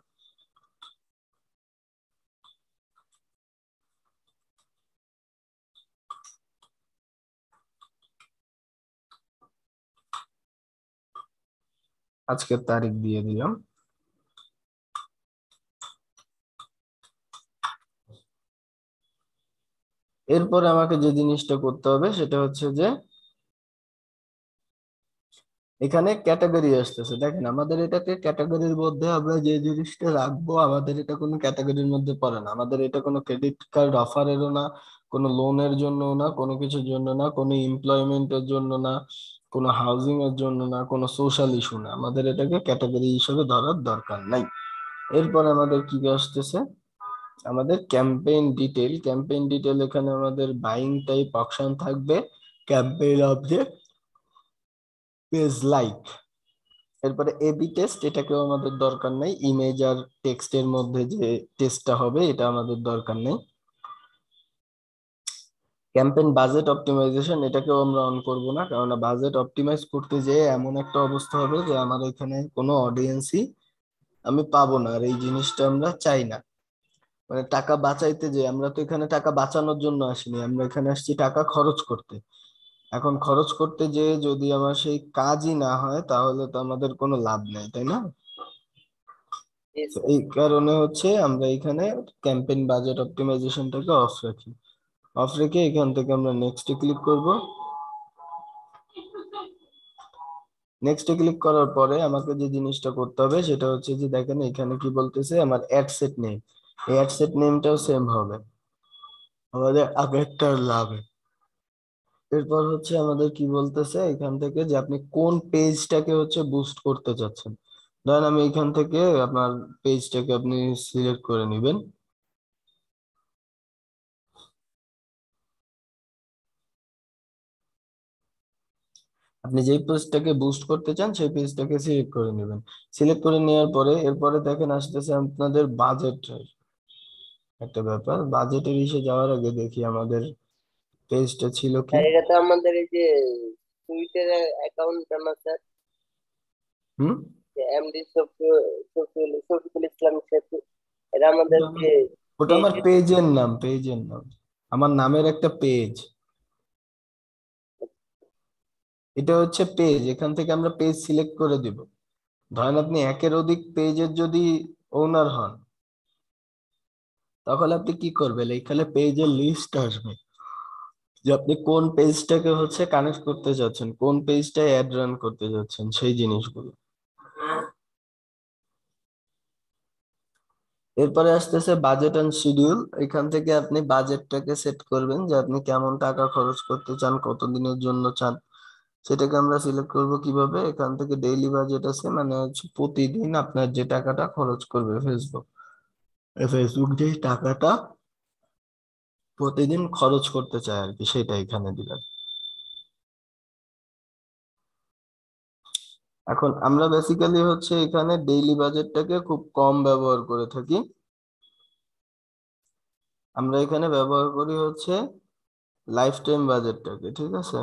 আজকের তারিখ দিয়ে দিলাম। এরপরে আমাকে যে জিনিসটা করতে হবে সেটা হচ্ছে যে এখানে ক্যাটাগরি আসতেছে, দেখেন আমাদের এটাকে ক্যাটাগরির মধ্যে আমরা যে জিনিসটা রাখবো, আমাদের এটা কোনো ক্যাটাগরির মধ্যে পড়ে না। আমাদের এটা কোনো ক্রেডিট কার্ড অফারেরও না, কোনো লোনের জন্য না, কোনো কিছুর জন্য না, কোনো এমপ্লয়মেন্টের জন্য না, কোনো হাউজিং এর জন্য না, কোনো সোশ্যাল ইস্যু না। আমাদের এটাকে ক্যাটাগরি হিসেবে ধরার দরকার নাই। এরপর আমাদের কি আসতেছে, আমাদের ক্যাম্পেইন ডিটেল। ক্যাম্পেইন ডিটেল এখানে আমাদের বাইং টাইপ অপশন থাকবে, ক্যাম্পেইন অবজেক্ট, পেজ লাইক। এরপরে এবি টেস্ট, এটাকেও আমাদের দরকার নেই। ইমেজ আর টেক্সটের মধ্যে যে টেস্টটা হবে এটা আমাদের দরকার নেই। ক্যাম্পেইন বাজেট অপটিমাইজেশন, এটাকেও আমরা অন করব না, কারণ বাজেট অপটিমাইজ করতে যেয়ে এমন একটা অবস্থা হবে যে আমার এখানে কোনো অডিয়েন্সই আমি পাবো না, আর এই জিনিসটা আমরা চাই না। মানে টাকা বাঁচাইতে যে, আমরা তো এখানে টাকা বাঁচানোর জন্য আসিনি, আমরা এখানে আসছি টাকা খরচ করতে। এখন খরচ করতে যে যদি আমার সেই কাজই না হয় তাহলে তো আমাদের কোনো লাভ নেই, তাই না? জি তো স্যার। এই কারণে হচ্ছে আমরা এখানে ক্যাম্পেইন বাজেট অপটিমাইজেশনটাকে অফ রাখি। অফ রেখে এখান থেকে আমরা নেক্সটে ক্লিক করব। নেক্সটে ক্লিক করার পরে আমাকে যে জিনিসটা করতে হবে সেটা হচ্ছে যে, দেখেন এখানে কি বলতেছে, আমার অ্যাড সেট নেম, এই অ্যাড সেট নেমটাও সেম হবে আমাদের আগেরটার লাভে। এরপর হচ্ছে আমাদের কি বলতেছে এখান থেকে, যে আপনি কোন পেজটাকে হচ্ছে বুস্ট করতে চাচ্ছেন। ধরেন আমি এখান থেকে আপনার পেজটাকে আপনি সিলেক্ট করে নেবেন। আপনি যেই পেজটাকে বুস্ট করতে চান সেই পেজটাকে সিলেক্ট করে নেবেন। সিলেক্ট করে নেওয়ার পরে এরপরে দেখেন আসতেছে আপনাদের বাজেট, একটা ব্যাপার। বাজেটের ইসে যাওয়ার আগে দেখি আমাদের পেজটা ছিল কি। স্যার এটা তো আমাদের এই যে টুইটারের অ্যাকাউন্ট না স্যার, হুম। যে এমডি শফিকুল ইসলাম সেতু, এটা ওটা আমাদেরকে আমার ওটা আমার পেজে। পেজের নাম, পেজের নাম, আমার নামের একটা পেজ। এটা হচ্ছে পেজ, এখান থেকে আমরা পেজ সিলেক্ট করে দিব। ধরেন আপনি একের অধিক পেজের যদি ওনার হন, তাহলে আপনি কি করবেন, এখানে পেজের লিস্ট আসবে যে আপনি কোন পেজটাকে হচ্ছে কানেক্ট করতে যাচ্ছেন, কোন পেজটা অ্যাড রান করতে যাচ্ছেন, সেই জিনিসগুলো। এরপরে আসতেছে বাজেট এন্ড শিডিউল। এখান থেকে আপনি বাজেটটাকে সেট করবেন যে আপনি কেমন টাকা খরচ করতে চান, কতদিনের জন্য চান। সেটাকে আমরা সিলেক্ট করব কিভাবে, এখান থেকে ডেইলি বাজেট আছে, মানে হচ্ছে প্রতিদিন আপনার যে টাকাটা খরচ করবে ফেসবুক, ফেসবুক যে টাকাটা প্রতিদিন খরচ করতে চায় আর কি, সেটা এখানে দিলাম। এখন আমরা বেসিক্যালি হচ্ছে এখানে ডেইলি বাজেটটাকে খুব কম ব্যবহার করে থাকি। আমরা এখানে ব্যবহার করি হচ্ছে লাইফ টাইম বাজেটটাকে, ঠিক আছে।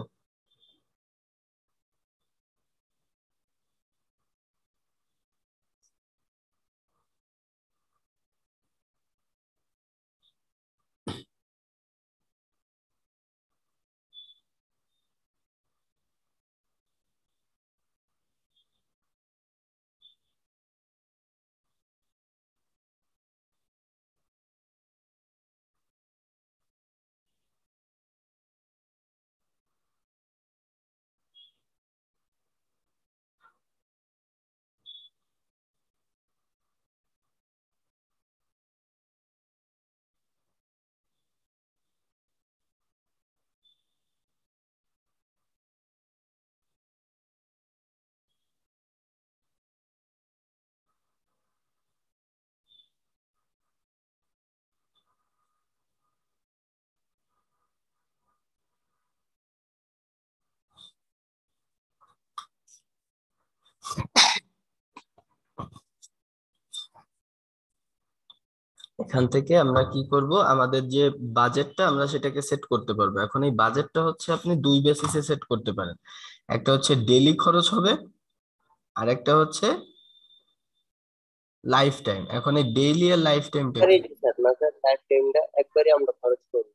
এখান থেকে আমরা কি করব, আমাদের যে বাজেটটা আমরা সেটাকে সেট করতে পারবো। এখন এই বাজেটটা হচ্ছে আপনি দুই বেসিসে সেট করতে পারেন। একটা হচ্ছে ডেইলি খরচ হবে, আর একটা হচ্ছে লাইফ টাইম। এখন এই ডেইলি আর লাইফ টাইমটা একবারই কি? স্যার না স্যার, লাইফ টাইমটা একবারই আমরা খরচ করি।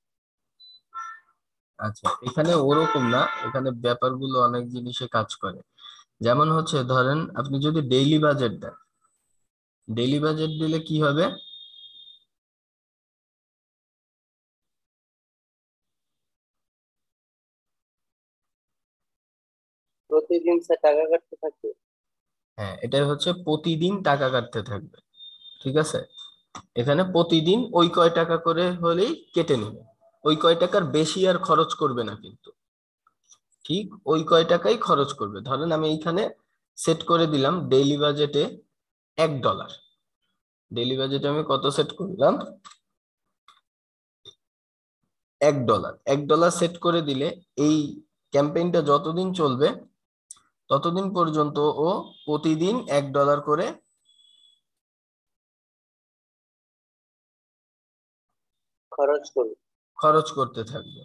আচ্ছা, এখানে ওরকম না, এখানে ব্যাপারগুলো অনেক জিনিসে কাজ করে। যেমন হচ্ছে ধরেন আপনি যদি ডেইলি বাজেট দেন, ডেইলি বাজেট দিলে কি হবে, প্রতিদিন স্যার টাকা কাটতে থাকবে। হ্যাঁ এটাই হচ্ছে প্রতিদিন টাকা কাটতে থাকবে। ঠিক আছে, এখানে প্রতিদিন ওই কয় টাকা করে হলেই কেটে নেবে, ওই কয় টাকার বেশি আর খরচ করবে না কিন্তু, ঠিক ওই কয় টাকাই খরচ করবে। ধরেন আমি এইখানে সেট করে দিলাম ডেইলি বাজেটে $1। ডেইলি বাজেটে আমি কত সেট করলাম, $1। সেট করে দিলে এই ক্যাম্পেইনটা যতদিন চলবে ততদিন পর্যন্ত ও প্রতিদিন $1 করে খরচ করি। খরচ করতে থাকবে।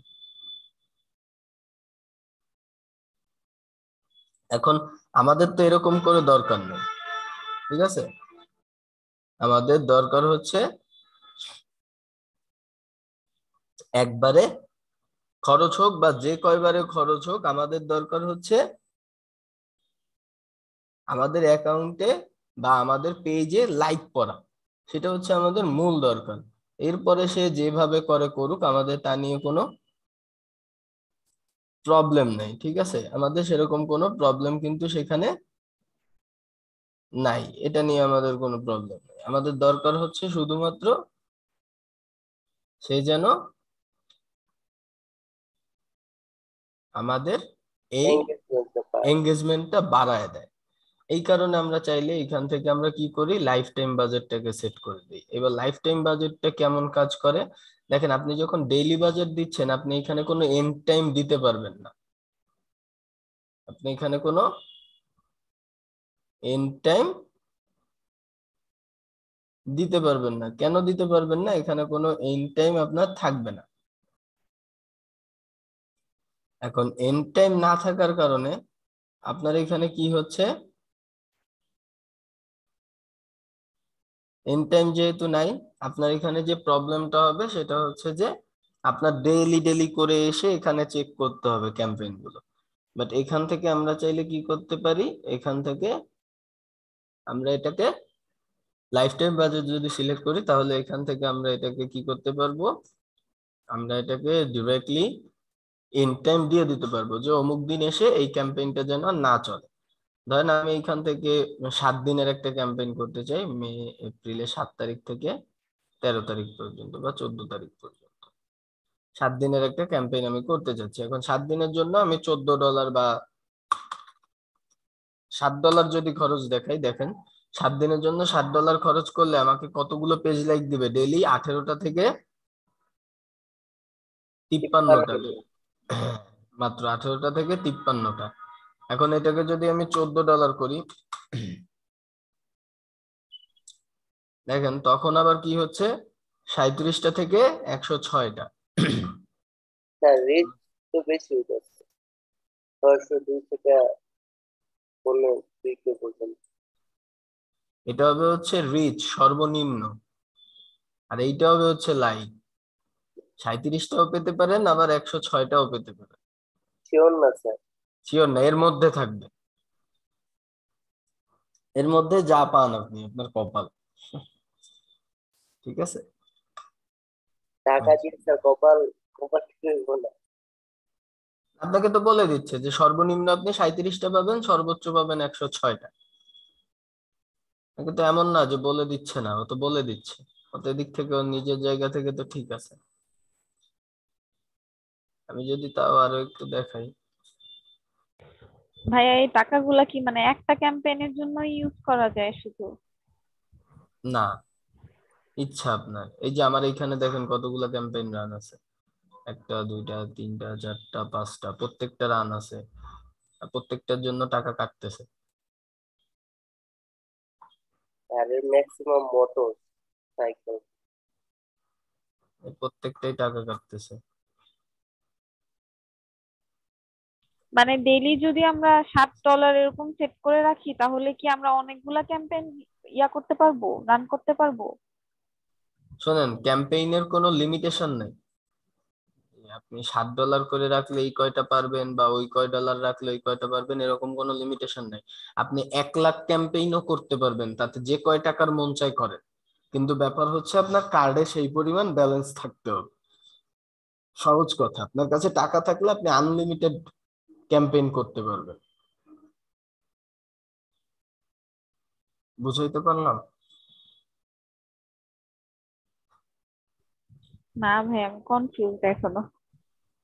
এখন আমাদের তো এরকম করে দরকার নেই, ঠিক আছে, আমাদের দরকার হচ্ছে একবারে খরচ হোক বা যে কয়বারে খরচ হোক, আমাদের দরকার হচ্ছে আমাদের অ্যাকাউন্টে বা আমাদের পেজে লাইক করা, সেটা হচ্ছে আমাদের মূল দরকার। এরপরে সে যেভাবে করে করুক, আমাদের তা নিয়ে কোনো প্রবলেম নেই। ঠিক আছে, আমাদের সেরকম কোনো প্রবলেম কিন্তু সেখানে নাই, এটা নিয়ে আমাদের কোনো প্রবলেম নেই। আমাদের দরকার হচ্ছে শুধুমাত্র সে যেন আমাদের এই এঙ্গেজমেন্টটা পায়। এঙ্গেজমেন্টটা বাড়ায় দেয়। এই কারণে আমরা চাইলে এখান থেকে আমরা কি করি, লাইফ টাইম বাজেটটাকে সেট করে দিই। এবার লাইফ টাইম বাজেটটা কেমন কাজ করে দেখেন, আপনি যখন ডেইলি বাজেট দিচ্ছেন আপনি এখানে কোনো এন্ড টাইম দিতে পারবেন না, আপনি এখানে কোনো এন্ড টাইম দিতে পারবেন না। কেন দিতে পারবেন না, এখানে কোনো এন্ড টাইম আপনার থাকবে না। এখন এন্ড টাইম না থাকার কারণে আপনার এখানে কি হচ্ছে, এন্ড টাইম যেহেতু নাই, আপনার এখানে যে প্রবলেমটা হবে সেটা হচ্ছে যে আপনার ডেইলি ডেইলি করে এসে এখানে চেক করতে হবে ক্যাম্পেইন গুলো। বাট এখান থেকে আমরা চাইলে কি করতে পারি, এখান থেকে আমরা এটাকে লাইফ টাইম বাজেট যদি সিলেক্ট করি তাহলে এখান থেকে আমরা এটাকে কি করতে পারবো, আমরা এটাকে ডিরেক্টলি এন্ড টাইম দিয়ে দিতে পারবো যে অমুক দিন এসে এই ক্যাম্পেইনটা যেন আর না চলে। ধরেন আমি এখান থেকে 7 দিনের একটা ক্যাম্পেইন করতে চাই, মে এপ্রিলের 7 তারিখ থেকে 13 তারিখ পর্যন্ত বা 14 তারিখ পর্যন্ত 7 দিনের একটা ক্যাম্পেইন আমি করতে চাচ্ছি। এখন 7 দিনের জন্য আমি $14 বা $7 যদি খরচ দেখাই, দেখেন 7 দিনের জন্য $7 খরচ করলে আমাকে কতগুলো পেজ লাইক দিবে, ডেইলি 18টা থেকে 53টা, মাত্র 18টা থেকে 53টা। এখন এটাকে যদি আমি $14 করি, দেখেন তখন আবার কি হচ্ছে, 37টা থেকে 106টা। স্যার রিচ তো বেশি হয়ে যাচ্ছে, 602 থেকে 15-20 পর্যন্ত। এটা হবে হচ্ছে রিচ সর্বনিম্ন, আর এইটা হবে হচ্ছে লাইক। 37টাও পেতে পারেন আবার 106টাও পেতে পারেন, শিওর না স্যার। শিওর না, এর মধ্যে থাকবে, এর মধ্যে যা পান আপনি আপনার কপাল। ঠিক আছে, টাকা দিয়ে স্যার কপাল, কপাল ঠিক হইব না। আপনাকে তো বলে দিচ্ছে যে সর্বনিম্ন আপনি 37টা পাবেন, সর্বোচ্চ পাবেন 106টা। কিন্তু এমন না যে বলে দিচ্ছে না, ও তো বলে দিচ্ছে, অত এদিক থেকে ওর নিজের জায়গা থেকে তো ঠিক আছে। আমি যদি তাও আরো একটু দেখাই, ভাইয়া এই টাকাগুলা কি মানে একটা ক্যাম্পেইনের জন্য ইউজ করা যায় শুধু? না, ইচ্ছা আপনার। এই যে আমার এখানে দেখেন কতগুলো ক্যাম্পেইন রান আছে, একটা দুইটা তিনটা চারটা পাঁচটা, প্রত্যেকটা রান আছে, আর প্রত্যেকটার জন্য টাকা কাটতেছে। আর ম্যাক্সিমাম মোটর সাইকেল। এই প্রত্যেকটাই টাকা কাটতেছে। মানে ডেইলি যদি আমরা $7 এরকম সেট করে রাখি তাহলে কি আমরা অনেকগুলা ক্যাম্পেইন করতে পারবো, রান করতে পারবো? শোনেন, ক্যাম্পেইনের কোনো লিমিটেশন নেই। আপনি $7 করে রাখলে এই কয়টা পারবেন, বা ওই কয় ডলার রাখলে ওই কয়টা পারবেন, এরকম কোনো লিমিটেশন নেই। আপনি 1 লাখ ক্যাম্পেইনও করতে পারবেন, তাতে যে কয় টাকার মন চাই করেন। কিন্তু ব্যাপার হচ্ছে আপনার কার্ডে সেই পরিমাণ ব্যালেন্স থাকতে হবে। সহজ কথা, আপনার কাছে টাকা থাকলে আপনি আনলিমিটেড ক্যাম্পেইন করতে পারবেন। বুঝাইতে পারলাম? না ভাই, আমি কনফিউজ এখনো।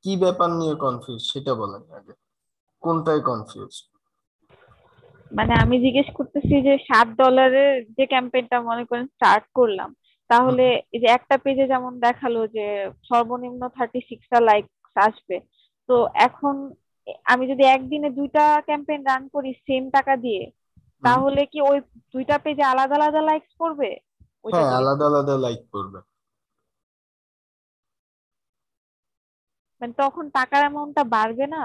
কি ব্যাপার নিয়ে কনফিউজ সেটা বলেন আগে, কোনটায় কনফিউজ? মানে আমি জিজ্ঞেস করতেছি যে $7 যে ক্যাম্পেইনটা মনে করেন স্টার্ট করলাম, তাহলে এই যে একটা পেজে যেমন দেখালো যে সর্বনিম্ন 36টা লাইক আসবে। তো এখন আমি যদি একদিনে 2টা ক্যাম্পেইন রান করি সেম টাকা দিয়ে, তাহলে কি ওই 2টা পেজে আলাদা আলাদা লাইকস পড়বে ওইটা হ্যাঁ, দিয়ে? আলাদা আলাদা লাইক করবে। মানে তখন টাকার অ্যামাউন্টটা বাড়বে না?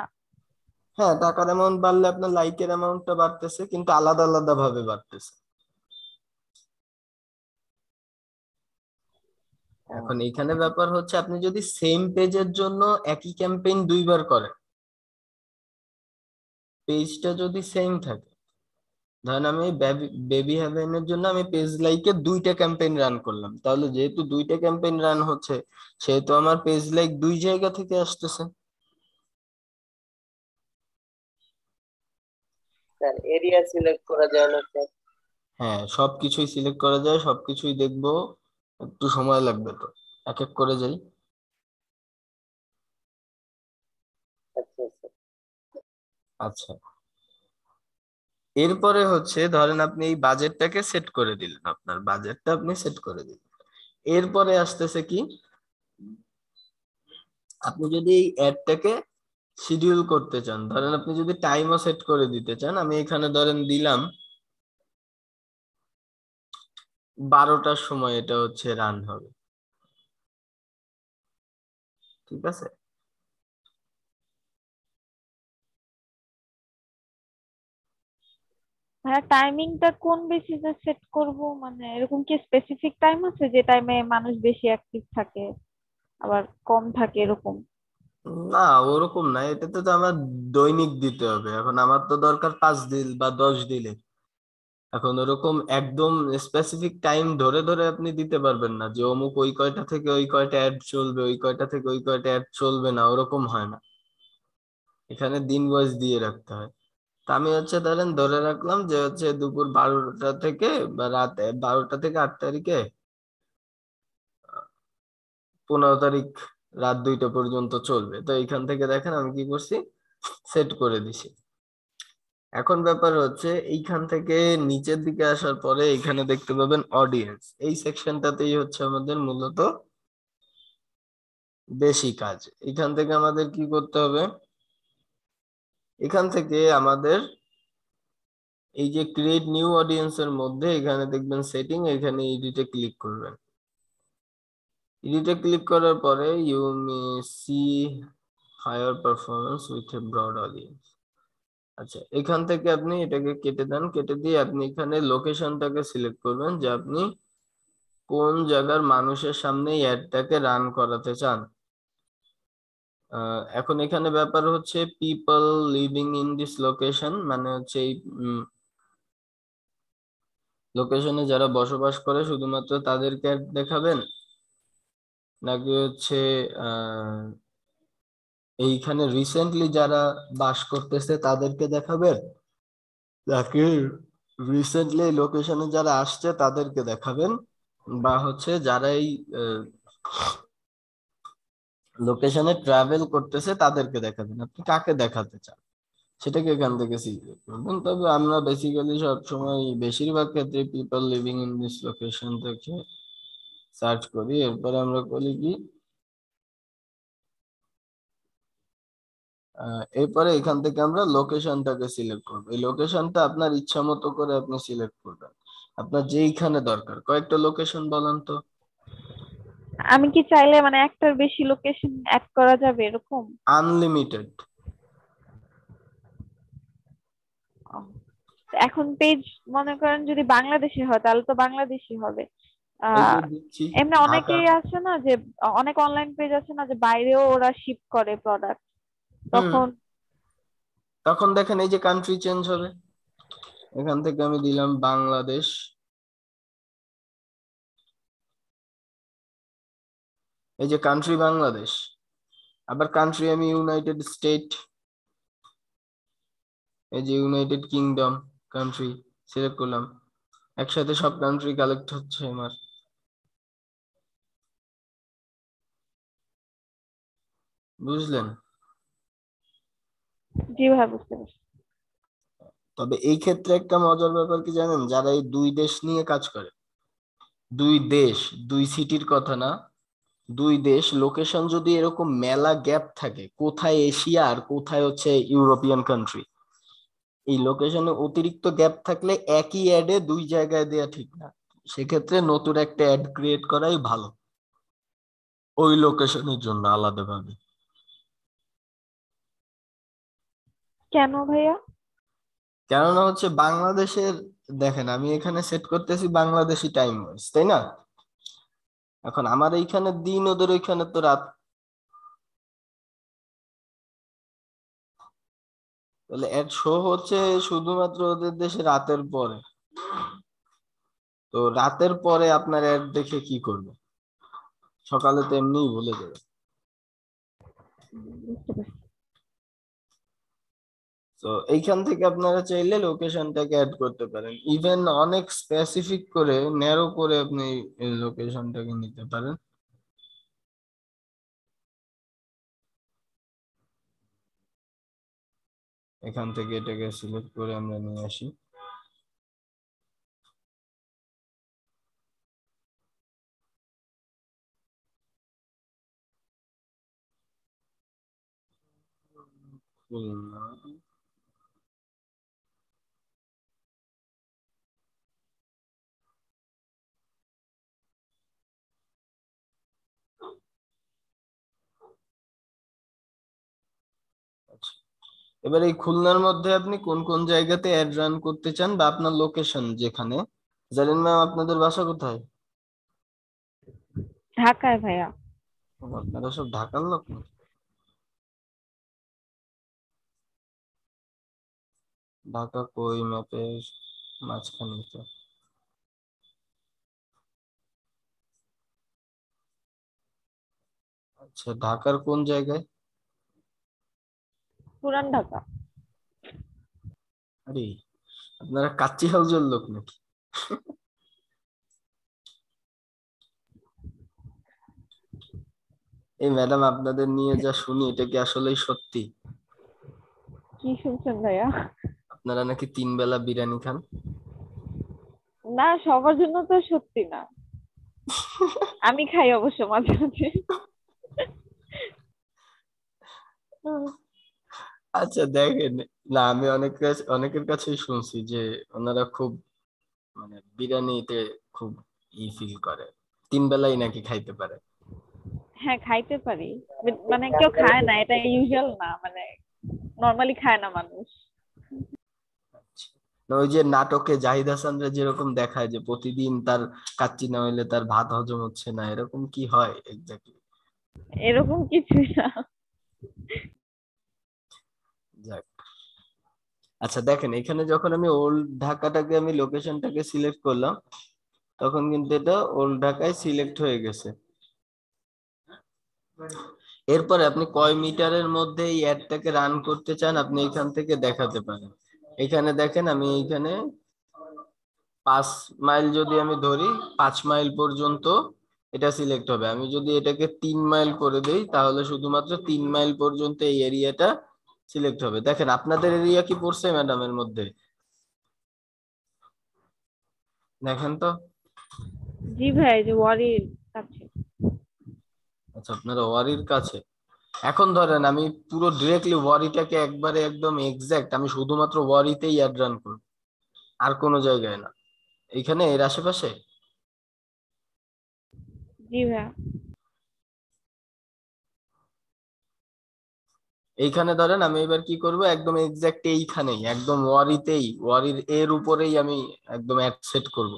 হ্যাঁ, টাকার অ্যামাউন্ট বাড়লে আপনার লাইকের অ্যামাউন্টটা বাড়তেছে, কিন্তু আলাদা আলাদা ভাবে বাড়তেছে। এখন ও, এইখানে ব্যাপার হচ্ছে, আপনি যদি সেম পেজের জন্য একই ক্যাম্পেইন 2বার করেন, পেজটা যদি সেম থাকে, ধরেন আমি বেবি হ্যাভেনের জন্য আমি পেজ লাইকে 2টা ক্যাম্পেইন রান করলাম, তাহলে যেহেতু 2টা ক্যাম্পেইন রান হচ্ছে, সেহেতু আমার পেজ লাইক 2 জায়গা থেকে আসতেছে। স্যার এরিয়া সিলেক্ট করা যায় না স্যার? হ্যাঁ, সবকিছুই সিলেক্ট করা যায়, সবকিছুই দেখবো, একটু সময় লাগবে তো। এক এক করে যাই। আচ্ছা স্যার। আচ্ছা, এরপরে হচ্ছে ধরেন আপনি এই বাজেটটাকে সেট করে দিলেন, আপনার বাজেটটা আপনি সেট করে দিলেন। এরপরে আসতেছে কি, আপনি যদি এই অ্যাডটাকে শিডিউল করতে চান, ধরেন আপনি যদি টাইমও সেট করে দিতে চান, আমি এখানে ধরেন দিলাম 12টার সময় এটা হচ্ছে রান হবে। ঠিক আছে? হ্যাঁ, টাইমিংটা কোন বেসিসে সেট করব? মানে এরকম কি স্পেসিফিক টাইম আছে যে টাইমে মানুষ বেশি অ্যাক্টিভ থাকে আবার কম থাকে এরকম? না, ওরকম না, এটাতে তো আমার দৈনিক দিতে হবে। এখন আমার তো দরকার 5 দিন বা 10 দিনে। এখন ওরকম একদম স্পেসিফিক টাইম ধরে ধরে আপনি দিতে পারবেন না, যে অমুক ওই কয়টা থেকে ওই কয়টা অ্যাড চলবে, ওই কয়টা থেকে ওই কয়টা অ্যাড চলবে না, ওরকম হয় না। এখানে দিন ওয়াইজ দিয়ে রাখতে হয়। তা আমি হচ্ছে ধরেন ধরে রাখলাম যে হচ্ছে দুপুর 12টা থেকে, বা রাত 12টা থেকে 8 তারিখে, 15 তারিখ রাত 2টা পর্যন্ত চলবে। তো এইখান থেকে দেখেন আমি কি করছি, সেট করে দিছি। এখন ব্যাপার হচ্ছে, এইখান থেকে নিচের দিকে আসার পরে এখানে দেখতে পাবেন অডিয়েন্স, এই সেকশনটাতেই হচ্ছে আমাদের মূলত বেশি কাজ। এখান থেকে আমাদের কি করতে হবে, এখান থেকে আমাদের এই যে ক্রিয়েট নিউ অডিয়েন্স এর মধ্যে এখানে দেখবেন সেটিং, এখানে এডিটে ক্লিক করবেন। এডিটে ক্লিক করার পরে you may see higher performance with a broad audience. আচ্ছা, এখান থেকে আপনি এটাকে কেটে দেন, কেটে দিয়ে আপনি এখানে লোকেশনটাকে সিলেক্ট করবেন, যে আপনি কোন জায়গার মানুষের সামনে এই অ্যাডটাকে রান করাতে চান। এখন এখানে ব্যাপার হচ্ছে people living in this location, মানে হচ্ছে এই লোকেশনে যারা বসবাস করে শুধুমাত্র তাদেরকে ad দেখাবেন, নাকি হচ্ছে আহ এইখানে রিসেন্টলি যারা বাস করতেছে তাদেরকে দেখাবেন, নাকি রিসেন্টলি লোকেশনে যারা আসছে তাদেরকে দেখাবেন, বা হচ্ছে যারা এই লোকেশনে ট্রাভেল করতেছে তাদেরকে দেখাবেন, আপনি কাকে দেখাতে চান সেটাকে এখান থেকে সিলেক্ট করবেন। তবে আমরা বেসিক্যালি সবসময় বেশিরভাগ ক্ষেত্রে people living in this location থেকে সার্চ করি। এরপরে আমরা করি কি, এরপরে এখান থেকে আমরা লোকেশনটাকে সিলেক্ট করবো। এই লোকেশনটা আপনার ইচ্ছা মতো করে আপনি সিলেক্ট করবেন, আপনার যেইখানে দরকার। কয়েকটা লোকেশন বলেন তো। আমি কি চাইলে মানে একটার বেশি লোকেশন অ্যাড করা যাবে এরকম? আনলিমিটেড। ও, এখন পেজ মনে করেন যদি বাংলাদেশি হয় তাহলে তো বাংলাদেশি হবে। এই আহ যে দিচ্ছি এমনি ঢাকা। অনেকেই আছে না যে অনেক অনলাইন পেজ আছে না যে বাইরেও ওরা শিপ করে প্রোডাক্ট, হুম, তখন তখন দেখেন এই যে কান্ট্রি চেঞ্জ হবে, এখান থেকে আমি দিলাম বাংলাদেশ, এই যে কান্ট্রি বাংলাদেশ, আবার কান্ট্রি আমি ইউনাইটেড স্টেট, এই যে ইউনাইটেড কিংডম কান্ট্রি সিলেক্ট করলাম, একসাথে সব কান্ট্রি কালেক্ট হচ্ছে আমার। বুঝলেন? জি ভাই বুঝতে পারছি। তবে এই ক্ষেত্রে একটা মজার ব্যাপার কি জানেন, যারা এই দুই দেশ নিয়ে কাজ করে, দুই দেশ, দুই সিটির কথা না, দুই দেশ লোকেশন যদি এরকম মেলা গ্যাপ থাকে, কোথায় এশিয়া আর কোথায় হচ্ছে ইউরোপিয়ান কান্ট্রি, এই লোকেশনে অতিরিক্ত গ্যাপ থাকলে একই অ্যাডে দুই জায়গায় দেয়া ঠিক না। সেক্ষেত্রে নতুন একটা অ্যাড ক্রিয়েট করাই ভালো ওই লোকেশনের জন্য আলাদাভাবে। কেন ভাইয়া? কেননা হচ্ছে বাংলাদেশের, দেখেন আমি এখানে সেট করতেছি বাংলাদেশি টাইম ওয়াইজ, তাই না? এখন আমার এইখানে দিন, ওদের ওইখানে তো রাত, তাহলে অ্যাড শো হচ্ছে শুধুমাত্র ওদের দেশে রাতের পরে। তো রাতের পরে আপনার অ্যাড দেখে কি করবে, সকালে তো এমনিই বলে দেবে। বুঝতে পারছি। তো এইখান থেকে আপনারা চাইলে লোকেশনটাকে অ্যাড করতে পারেন, ইভেন অনেক স্পেসিফিক করে ন্যারো করে আপনি লোকেশনটাকে নিতে পারেন। এখান থেকে এটাকে সিলেক্ট করে আমরা নিয়ে আসি। খুলনা। আচ্ছা, এবার এই খুলনার মধ্যে আপনি কোন কোন জায়গাতে অ্যাড রান করতে চান, বা আপনার লোকেশন যেখানে, জানেন ম্যাম আপনাদের বাসা কোথায়? ঢাকায় ভাইয়া। ও, আপনারা সব ঢাকার লোক নাকি? ঢাকা কই ম্যাপের মাঝখানে তো। আচ্ছা, ঢাকার কোন জায়গায়? পুরান ঢাকা। আরে, আপনারা কাচ্চি হাউজের লোক নাকি? এই ম্যাডাম, আপনাদের নিয়ে যা শুনি এটা কি আসলেই সত্যি? কি শুনছেন ভাইয়া? আপনারা নাকি 3 বেলা বিরিয়ানি খান? না, সবার জন্য তো সত্যি না। আমি খাই অবশ্য মাঝে মাঝে। আচ্ছা দেখেন, না আমি অনেকের কাছেই শুনছি যে ওনারা খুব মানে বিরিয়ানিতে খুব ফিল করে, 3 বেলাই নাকি খাইতে পারে। হ্যাঁ খাইতে পারি, মানে কেউ খায় না এটা ইউজুয়াল না, মানে নর্মালি খায় না মানুষ। আচ্ছা। না, ওই যে নাটকে জাহিদ হাসানরা যেরকম দেখায় যে প্রতিদিন তার কাচ্চি না হইলে তার ভাত হজম হচ্ছে না, এরকম কি হয় এক্স্যাক্টলি? এরকম কিছুই না। যাক। আচ্ছা দেখেন, এখানে যখন আমি ওল্ড ঢাকাটাকে আমি লোকেশনটাকে সিলেক্ট করলাম, তখন কিন্তু এটা ওল্ড ঢাকায় সিলেক্ট হয়ে গেছে। এরপরে আপনি কয় মিটারের মধ্যে এই অ্যাডটাকে রান করতে চান আপনি এখান থেকে দেখাতে পারেন। এখানে দেখেন আমি এইখানে 5 মাইল যদি আমি ধরি, 5 মাইল পর্যন্ত এটা সিলেক্ট হবে। আমি যদি এটাকে 3 মাইল করে দেই তাহলে শুধুমাত্র 3 মাইল পর্যন্ত এই এরিয়াটা সিলেক্ট হবে। দেখেন আপনাদের এরিয়া কি পড়ছে ম্যাডামের মধ্যে? দেখেন তো। জি ভাই, এই যে ওয়ারির কাছে। আচ্ছা, আপনারা ওয়ারির কাছে। এখন ধরেন আমি পুরো ডিরেক্টলি ওয়ারিটাকে একবারে একদম এক্সাক্ট আমি শুধুমাত্র ওয়ারিতেই অ্যাড রান করব, আর কোনো জায়গায় না, এইখানে এর আশেপাশে। জি ভাইয়া। এইখানে ধরেন আমি এবার কি করব, একদম এক্সাক্ট এইখানেই একদম ওয়ারির এর উপরেই আমি একদম অ্যাড সেট করব,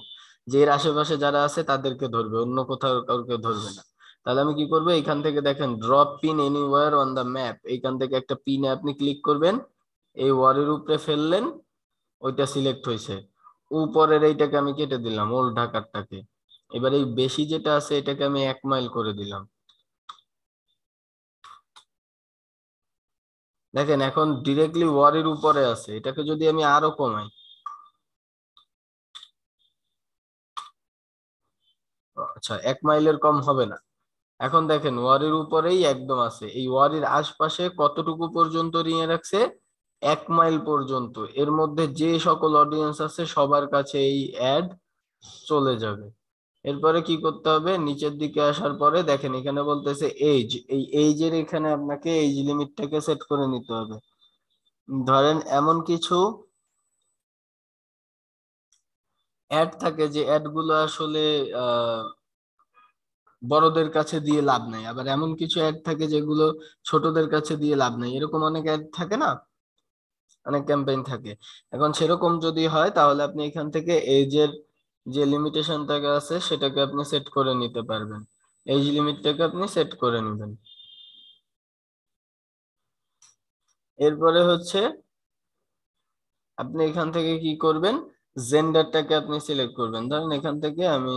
যে এর আশেপাশে যারা আছে তাদেরকে ধরবে, অন্য কোথাও কাউকে ধরবে না। তাহলে আমি কি করবো, এখান থেকে দেখেন drop pin anywhere on the map, এইখান থেকে একটা পিনে আপনি ক্লিক করবেন, এই ওয়ারির উপরে ফেললেন, ওইটা সিলেক্ট হয়েছে। উপরের এইটাকে আমি কেটে দিলাম, ওল্ড ঢাকারটাকে। এবার এই বেশি যেটা আছে এটাকে আমি 1 মাইল করে দিলাম। দেখেন এখন ডিরেক্টলি ওয়ারির উপরে আছে, এটাকে যদি আমি আরো কমাই, আচ্ছা 1 মাইলের কম হবে না। এখন দেখেন ওয়ারির উপরেই একদম আছে, এই ওয়ারির আশপাশে কতটুকু পর্যন্ত নিয়ে রাখছে, 1 মাইল পর্যন্ত। এর মধ্যে যে সকল অডিয়েন্স আছে সবার কাছে এই অ্যাড চলে যাবে। এরপরে কি করতে হবে, নিচের দিকে আসার পরে দেখেন এখানে বলতেছে এজ, এই এজের এখানে আপনাকে এজ লিমিটটাকে সেট করে নিতে হবে। ধরেন এমন কিছু অ্যাড থাকে যে অ্যাড গুলো আসলে আহ বড়দের কাছে দিয়ে লাভ নাই, আবার এমন কিছু অ্যাড থাকে যেগুলো ছোটদের কাছে দিয়ে লাভ নাই, এরকম অনেক অ্যাড থাকে না, অনেক ক্যাম্পেইন থাকে। এখন সেরকম যদি হয় তাহলে আপনি এখান থেকে এজের যে লিমিটেশনটাকে আছে সেটাকে আপনি সেট করে নিতে পারবেন, এজ লিমিটটাকে আপনি সেট করে নেবেন। এরপরে হচ্ছে আপনি এখান থেকে কি করবেন, জেন্ডারটাকে আপনি সিলেক্ট করবেন। ধরেন এখান থেকে আমি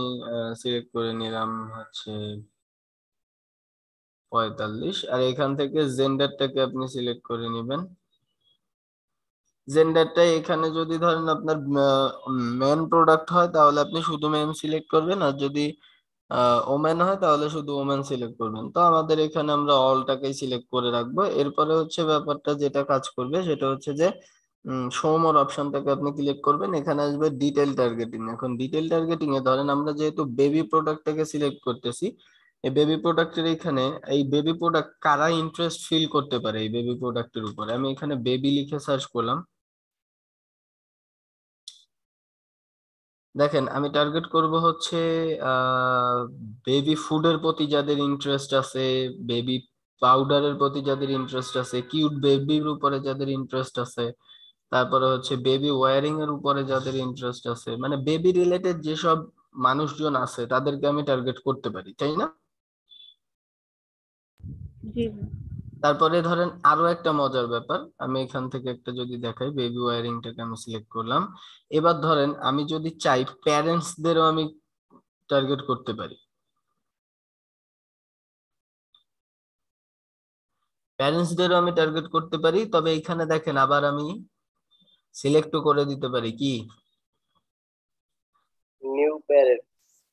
সিলেক্ট করে নিলাম হচ্ছে 45, আর এখান থেকে জেন্ডারটাকে আপনি সিলেক্ট করে নেবেন। জেন্ডারটা এখানে যদি ধরেন আপনার মেন প্রোডাক্ট হয় তাহলে আপনি শুধু মেন সিলেক্ট করবেন, আর যদি ওমেন হয় তাহলে শুধু ওমেন সিলেক্ট করবেন। তো আমাদের এখানে আমরা অলটাকেই সিলেক্ট করে রাখবো। এরপরে হচ্ছে ব্যাপারটা যেটা কাজ করবে সেটা হচ্ছে যে শো মোর অপশনটাকে আপনি ক্লিক করবেন, এখানে আসবে ডিটেল টার্গেটিং। এখন ডিটেল টার্গেটিং এ ধরেন আমরা যেহেতু বেবি প্রোডাক্টটাকে সিলেক্ট করতেছি, এই বেবি প্রোডাক্টের এখানে এই বেবি প্রোডাক্ট কারা ইন্টারেস্ট ফিল করতে পারে এই বেবি প্রোডাক্টের উপরে, আমি এখানে বেবি লিখে সার্চ করলাম। দেখেন আমি টার্গেট করব হচ্ছে বেবি ফুডের প্রতি যাদের ইন্টারেস্ট আছে, বেবি পাউডারের প্রতি যাদের ইন্টারেস্ট আছে, কিউট বেবির উপরে যাদের ইন্টারেস্ট আছে, তারপরে হচ্ছে বেবি ওয়্যারিং এর উপরে যাদের ইন্টারেস্ট আছে, মানে বেবি রিলেটেড যেসব মানুষজন আছে তাদেরকে আমি টার্গেট করতে পারি, তাই না? জি তারপরে ধরেন আরো একটা মজার ব্যাপার, আমি এখান থেকে একটা যদি দেখাই, বেবি ওয়্যারিংটাকে আমি সিলেক্ট করলাম। এবার ধরেন আমি যদি চাই প্যারেন্টসদেরও আমি টার্গেট করতে পারি, প্যারেন্টসদেরও আমি টার্গেট করতে পারি, তবে এখানে দেখেন আবার আমি সিলেক্টও করে দিতে পারি কি, নিউ প্যারেন্ট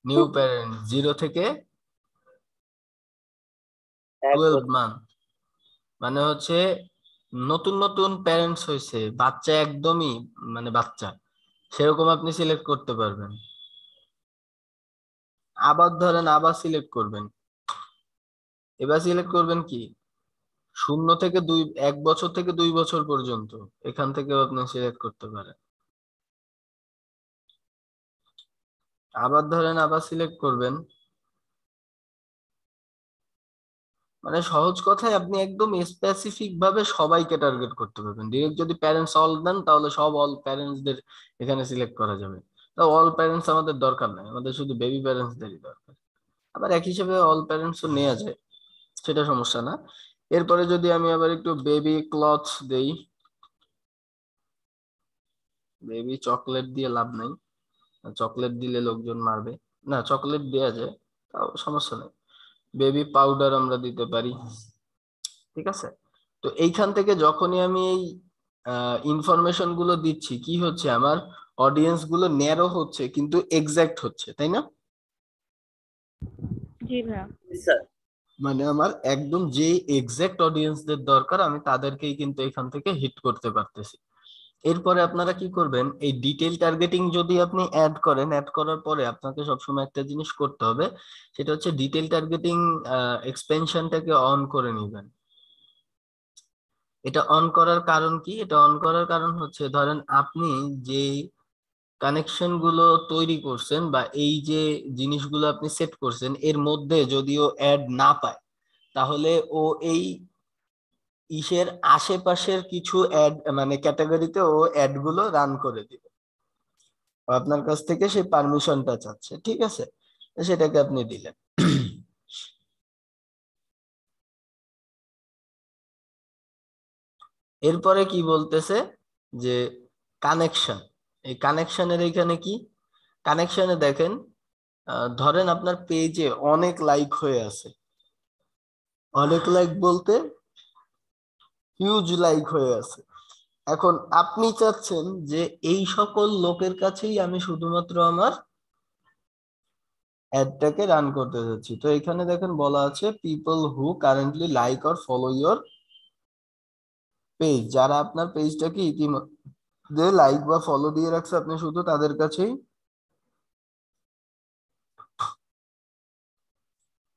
নিউ প্যারেন্ট 0 থেকে 12 1 বছর। মান্থ, মানে হচ্ছে নতুন নতুন প্যারেন্টস হয়েছে, বাচ্চা একদমই মানে বাচ্চা, সেরকম আপনি সিলেক্ট করতে পারবেন। আবার ধরেন আবার সিলেক্ট করবেন, এবার সিলেক্ট করবেন কি 1 বছর থেকে 2 বছর পর্যন্ত, এখান থেকেও আপনি সিলেক্ট করতে পারেন। আবার ধরেন আবার সিলেক্ট করবেন, মানে সহজ কথায় আপনি একদম স্পেসিফিক ভাবে সবাইকে টার্গেট করতে পারবেন। ডিরেক্ট যদি প্যারেন্টস অল দেন তাহলে সব অল প্যারেন্টসদের এখানে সিলেক্ট করা যাবে। তো অল প্যারেন্টস আমাদের দরকার নাই, আমাদের শুধু বেবি প্যারেন্টসদেরই দরকার। আবার এক হিসেবে অল প্যারেন্টসও নেওয়া যায়, সেটা সমস্যা না। এরপরে যদি আমি আবার একটু বেবি ক্লথস দেই, বেবি চকলেট দিয়ে লাভ নাই, চকলেট দিলে লোকজন মারবে, না চকলেট দেয়া যায়, তাও সমস্যা নেই। বেবি পাউডার আমরা দিতে পারি, ঠিক আছে। তো এইখান থেকে যখনই আমি এই ইনফরমেশন গুলো দিচ্ছি কি হচ্ছে, আমার অডিয়েন্স গুলো ন্যারো হচ্ছে কিন্তু এক্সাক্ট হচ্ছে, তাই না? জি ভাইয়া। স্যার মানে আমার একদম যে এক্সাক্ট অডিয়েন্সদের দরকার আমি তাদেরকেই কিন্তু এখান থেকে হিট করতে পারতেছি। এরপরে আপনারা কি করবেন, এই ডিটেইল টার্গেটিং যদি আপনি অ্যাড করেন, অ্যাড করার পরে আপনাকে সবসময় একটা জিনিস করতে হবে, সেটা হচ্ছে ডিটেইল টার্গেটিং এক্সপেনশনটাকে অন করে নেবেন। এটা অন করার কারণ কি, এটা অন করার কারণ হচ্ছে ধরেন আপনি যে কানেকশন গুলো তৈরি করছেন বা এই যে জিনিসগুলো আপনি সেট করছেন এর মধ্যে যদিও অ্যাড না পায়, তাহলে ও এই ইসের আশেপাশের কিছু অ্যাড মানে ক্যাটাগরিতে ও অ্যাড গুলো রান করে দিবে। ও আপনার কাছ থেকে সেই পারমিশনটা চাচ্ছে, ঠিক আছে, তো সেটাকে আপনি দিলেন। এরপরে কি বলতেছে যে কানেকশন। এই কানেকশনের এখানে কি, কানেকশনে দেখেন ধরেন আপনার পেজে অনেক লাইক হয়ে আছে, অনেক লাইক বলতে হিউজ লাইক হয়ে আছে। এখন আপনি চাচ্ছেন যে এই সকল লোকের কাছেই আমি শুধুমাত্র আমার অ্যাডটাকে রান করতে যাচ্ছি। তো এখানে দেখেন বলা আছে people who currently like or follow your page, যারা আপনার পেজটাকে ইতিমধ্যে লাইক বা ফলো দিয়ে রাখছে আপনি শুধু তাদের কাছেই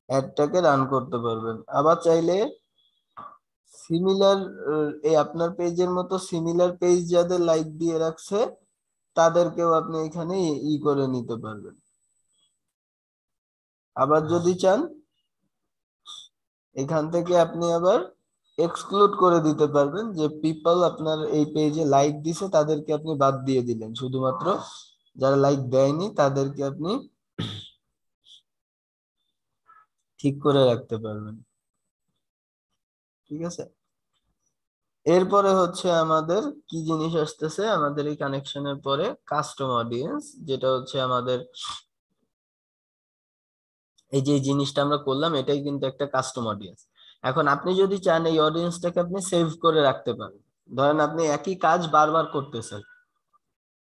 অ্যাডটাকে রান করতে পারবেন। আবার চাইলে সিমিলার, এই আপনার পেজের মতো সিমিলার পেজ যাদের লাইক দিয়ে রাখছে তাদেরকেও আপনি এখানে করে নিতে পারবেন। আবার যদি চান এখান থেকে আপনি আবার এক্সক্লুড করে দিতে পারবেন যে পিপল আপনার এই পেজে লাইক দিছে তাদেরকে আপনি বাদ দিয়ে দিলেন, শুধুমাত্র যারা লাইক দেয়নি তাদেরকে আপনি ঠিক করে রাখতে পারবেন, ঠিক আছে। এরপরে হচ্ছে আমাদের কি জিনিস আসতেছে আমাদের এই কানেকশনের পরে, কাস্টম অডিয়েন্স, যেটা হচ্ছে আমাদের এই যে জিনিসটা আমরা করলাম এটাই কিন্তু একটা কাস্টম অডিয়েন্স। এখন আপনি যদি চান এই অডিয়েন্সটাকে আপনি সেভ করে রাখতে পারেন। ধরেন আপনি একই কাজ বারবার করতেছেন,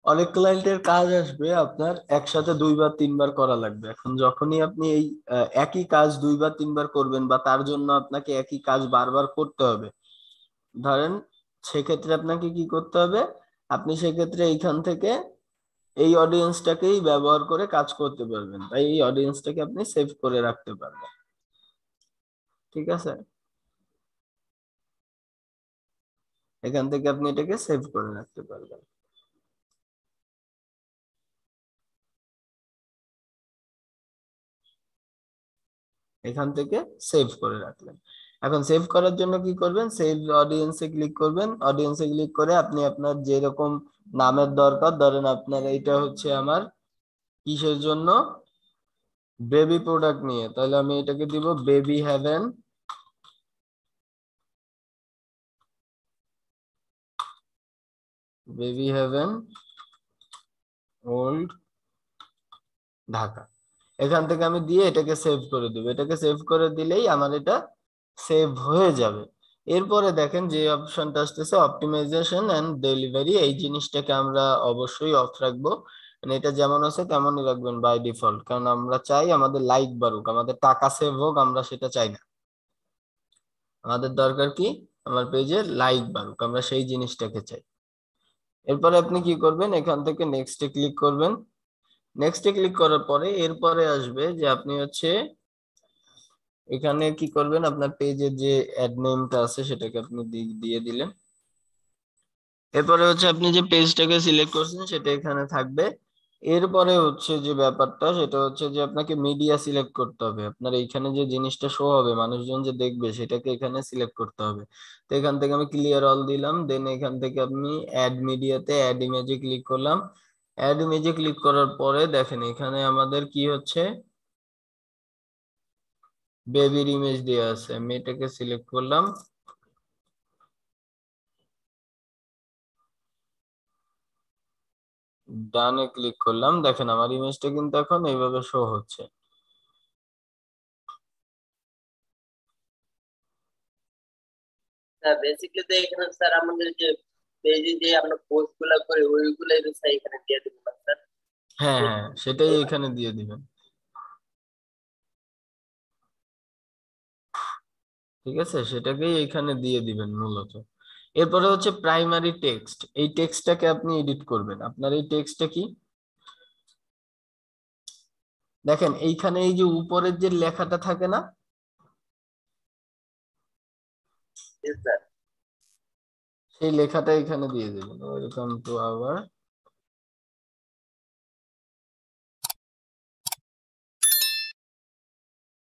অনেক ক্লায়েন্টের কাজ আসবে আপনার একসাথে দুইবার তিনবার করা লাগবে। এখন যখনই আপনি এই একই কাজ দুইবার তিনবার করবেন বা তার জন্য আপনাকে একই কাজ বারবার করতে হবে, ধরেন সেক্ষেত্রে আপনাকে কি করতে হবে, আপনি সেক্ষেত্রে এইখান থেকে এই অডিয়েন্সটাকেই ব্যবহার করে কাজ করতে পারবেন, তাই এই অডিয়েন্সটাকে আপনি সেভ করে রাখতে পারবেন, ঠিক আছে। এখান থেকে আপনি এটাকে সেভ করে রাখতে পারবেন। এখান থেকে সেভ করে রাখলেন। এখন সেভ করার জন্য কি করবেন, সেভ অডিয়েন্সে ক্লিক করবেন। অডিয়েন্সে ক্লিক করে আপনি আপনার যেরকম নামের দরকার, ধরেন আপনার এইটা হচ্ছে আমার কিসের জন্য, বেবি প্রোডাক্ট নিয়ে, তাহলে আমি এটাকে দিব Baby Haven, Baby Haven Old Dhaka. এখান থেকে আমি দিয়ে এটাকে সেভ করে দিব। এটাকে সেভ করে দিলেই আমার এটা সেভ হয়ে যাবে। এরপরে দেখেন যে অপশনটা আসতেছে অপটিমাইজেশন এন্ড ডেলিভারি, এই জিনিসটাকে আমরা অবশ্যই অফ রাখবো। মানে এটা যেমন আছে তেমনই রাখবেন বাই ডিফল্ট, কারণ আমরা চাই আমাদের লাইক বাড়ুক, আমাদের টাকা সেভ হোক, আমরা সেটা চাই না। আমাদের দরকার কি, আমার পেজে লাইক বাড়ুক, আমরা সেই জিনিসটাকে চাই। এরপরে আপনি কি করবেন, এখান থেকে নেক্সটে ক্লিক করবেন। নেক্সটে ক্লিক করার পরে এরপরে আসবে যে আপনি হচ্ছে এখানে কি করবেন, আপনার পেজের যে অ্যাড নেমটা আছে সেটাকে আপনি দিয়ে দিলেন। এরপরে হচ্ছে আপনি যে পেজটাকে সিলেক্ট করছেন সেটা এখানে থাকবে। এরপরে হচ্ছে যে ব্যাপারটা সেটা হচ্ছে যে আপনাকে মিডিয়া সিলেক্ট করতে হবে। আপনার এইখানে যে জিনিসটা শো হবে, মানুষজন যে দেখবে সেটাকে এখানে সিলেক্ট করতে হবে। তো এখান থেকে আমি ক্লিয়ার অল দিলাম, দেন এখান থেকে আপনি অ্যাড মিডিয়াতে অ্যাড ইমেজে ক্লিক করলাম। অ্যাড ইমেজে ক্লিক করার পরে দেখেন এখানে আমাদের কি হচ্ছে, বেবির ইমেজ দেওয়া আছে, আমি এটাকে সিলেক্ট করলাম, ডানে ক্লিক করলাম। দেখেন আমার ইমেজটা কিন্তু এখন এইভাবে শো হচ্ছে। স্যার বেসিক্যালি তো এখানে স্যার আমাদের যে পেজে যে আমরা পোস্ট গুলা করি ওইগুলাই তো স্যার এখানে দিয়ে দেবো না স্যার। হ্যাঁ হ্যাঁ, সেটাই এখানে দিয়ে দিবেন, ঠিক আছে, সেটাকেই এখানে দিয়ে দিবেন মূলত। এরপরে হচ্ছে প্রাইমারি টেক্সট, এই টেক্সটটাকে আপনি এডিট করবেন। আপনার এই টেক্সটটা কি, দেখেন এইখানে এই যে উপরের যে লেখাটা থাকে না, Yes, স্যার। সেই লেখাটা এখানে দিয়ে দেবেন, ওয়েলকাম টু আওয়ার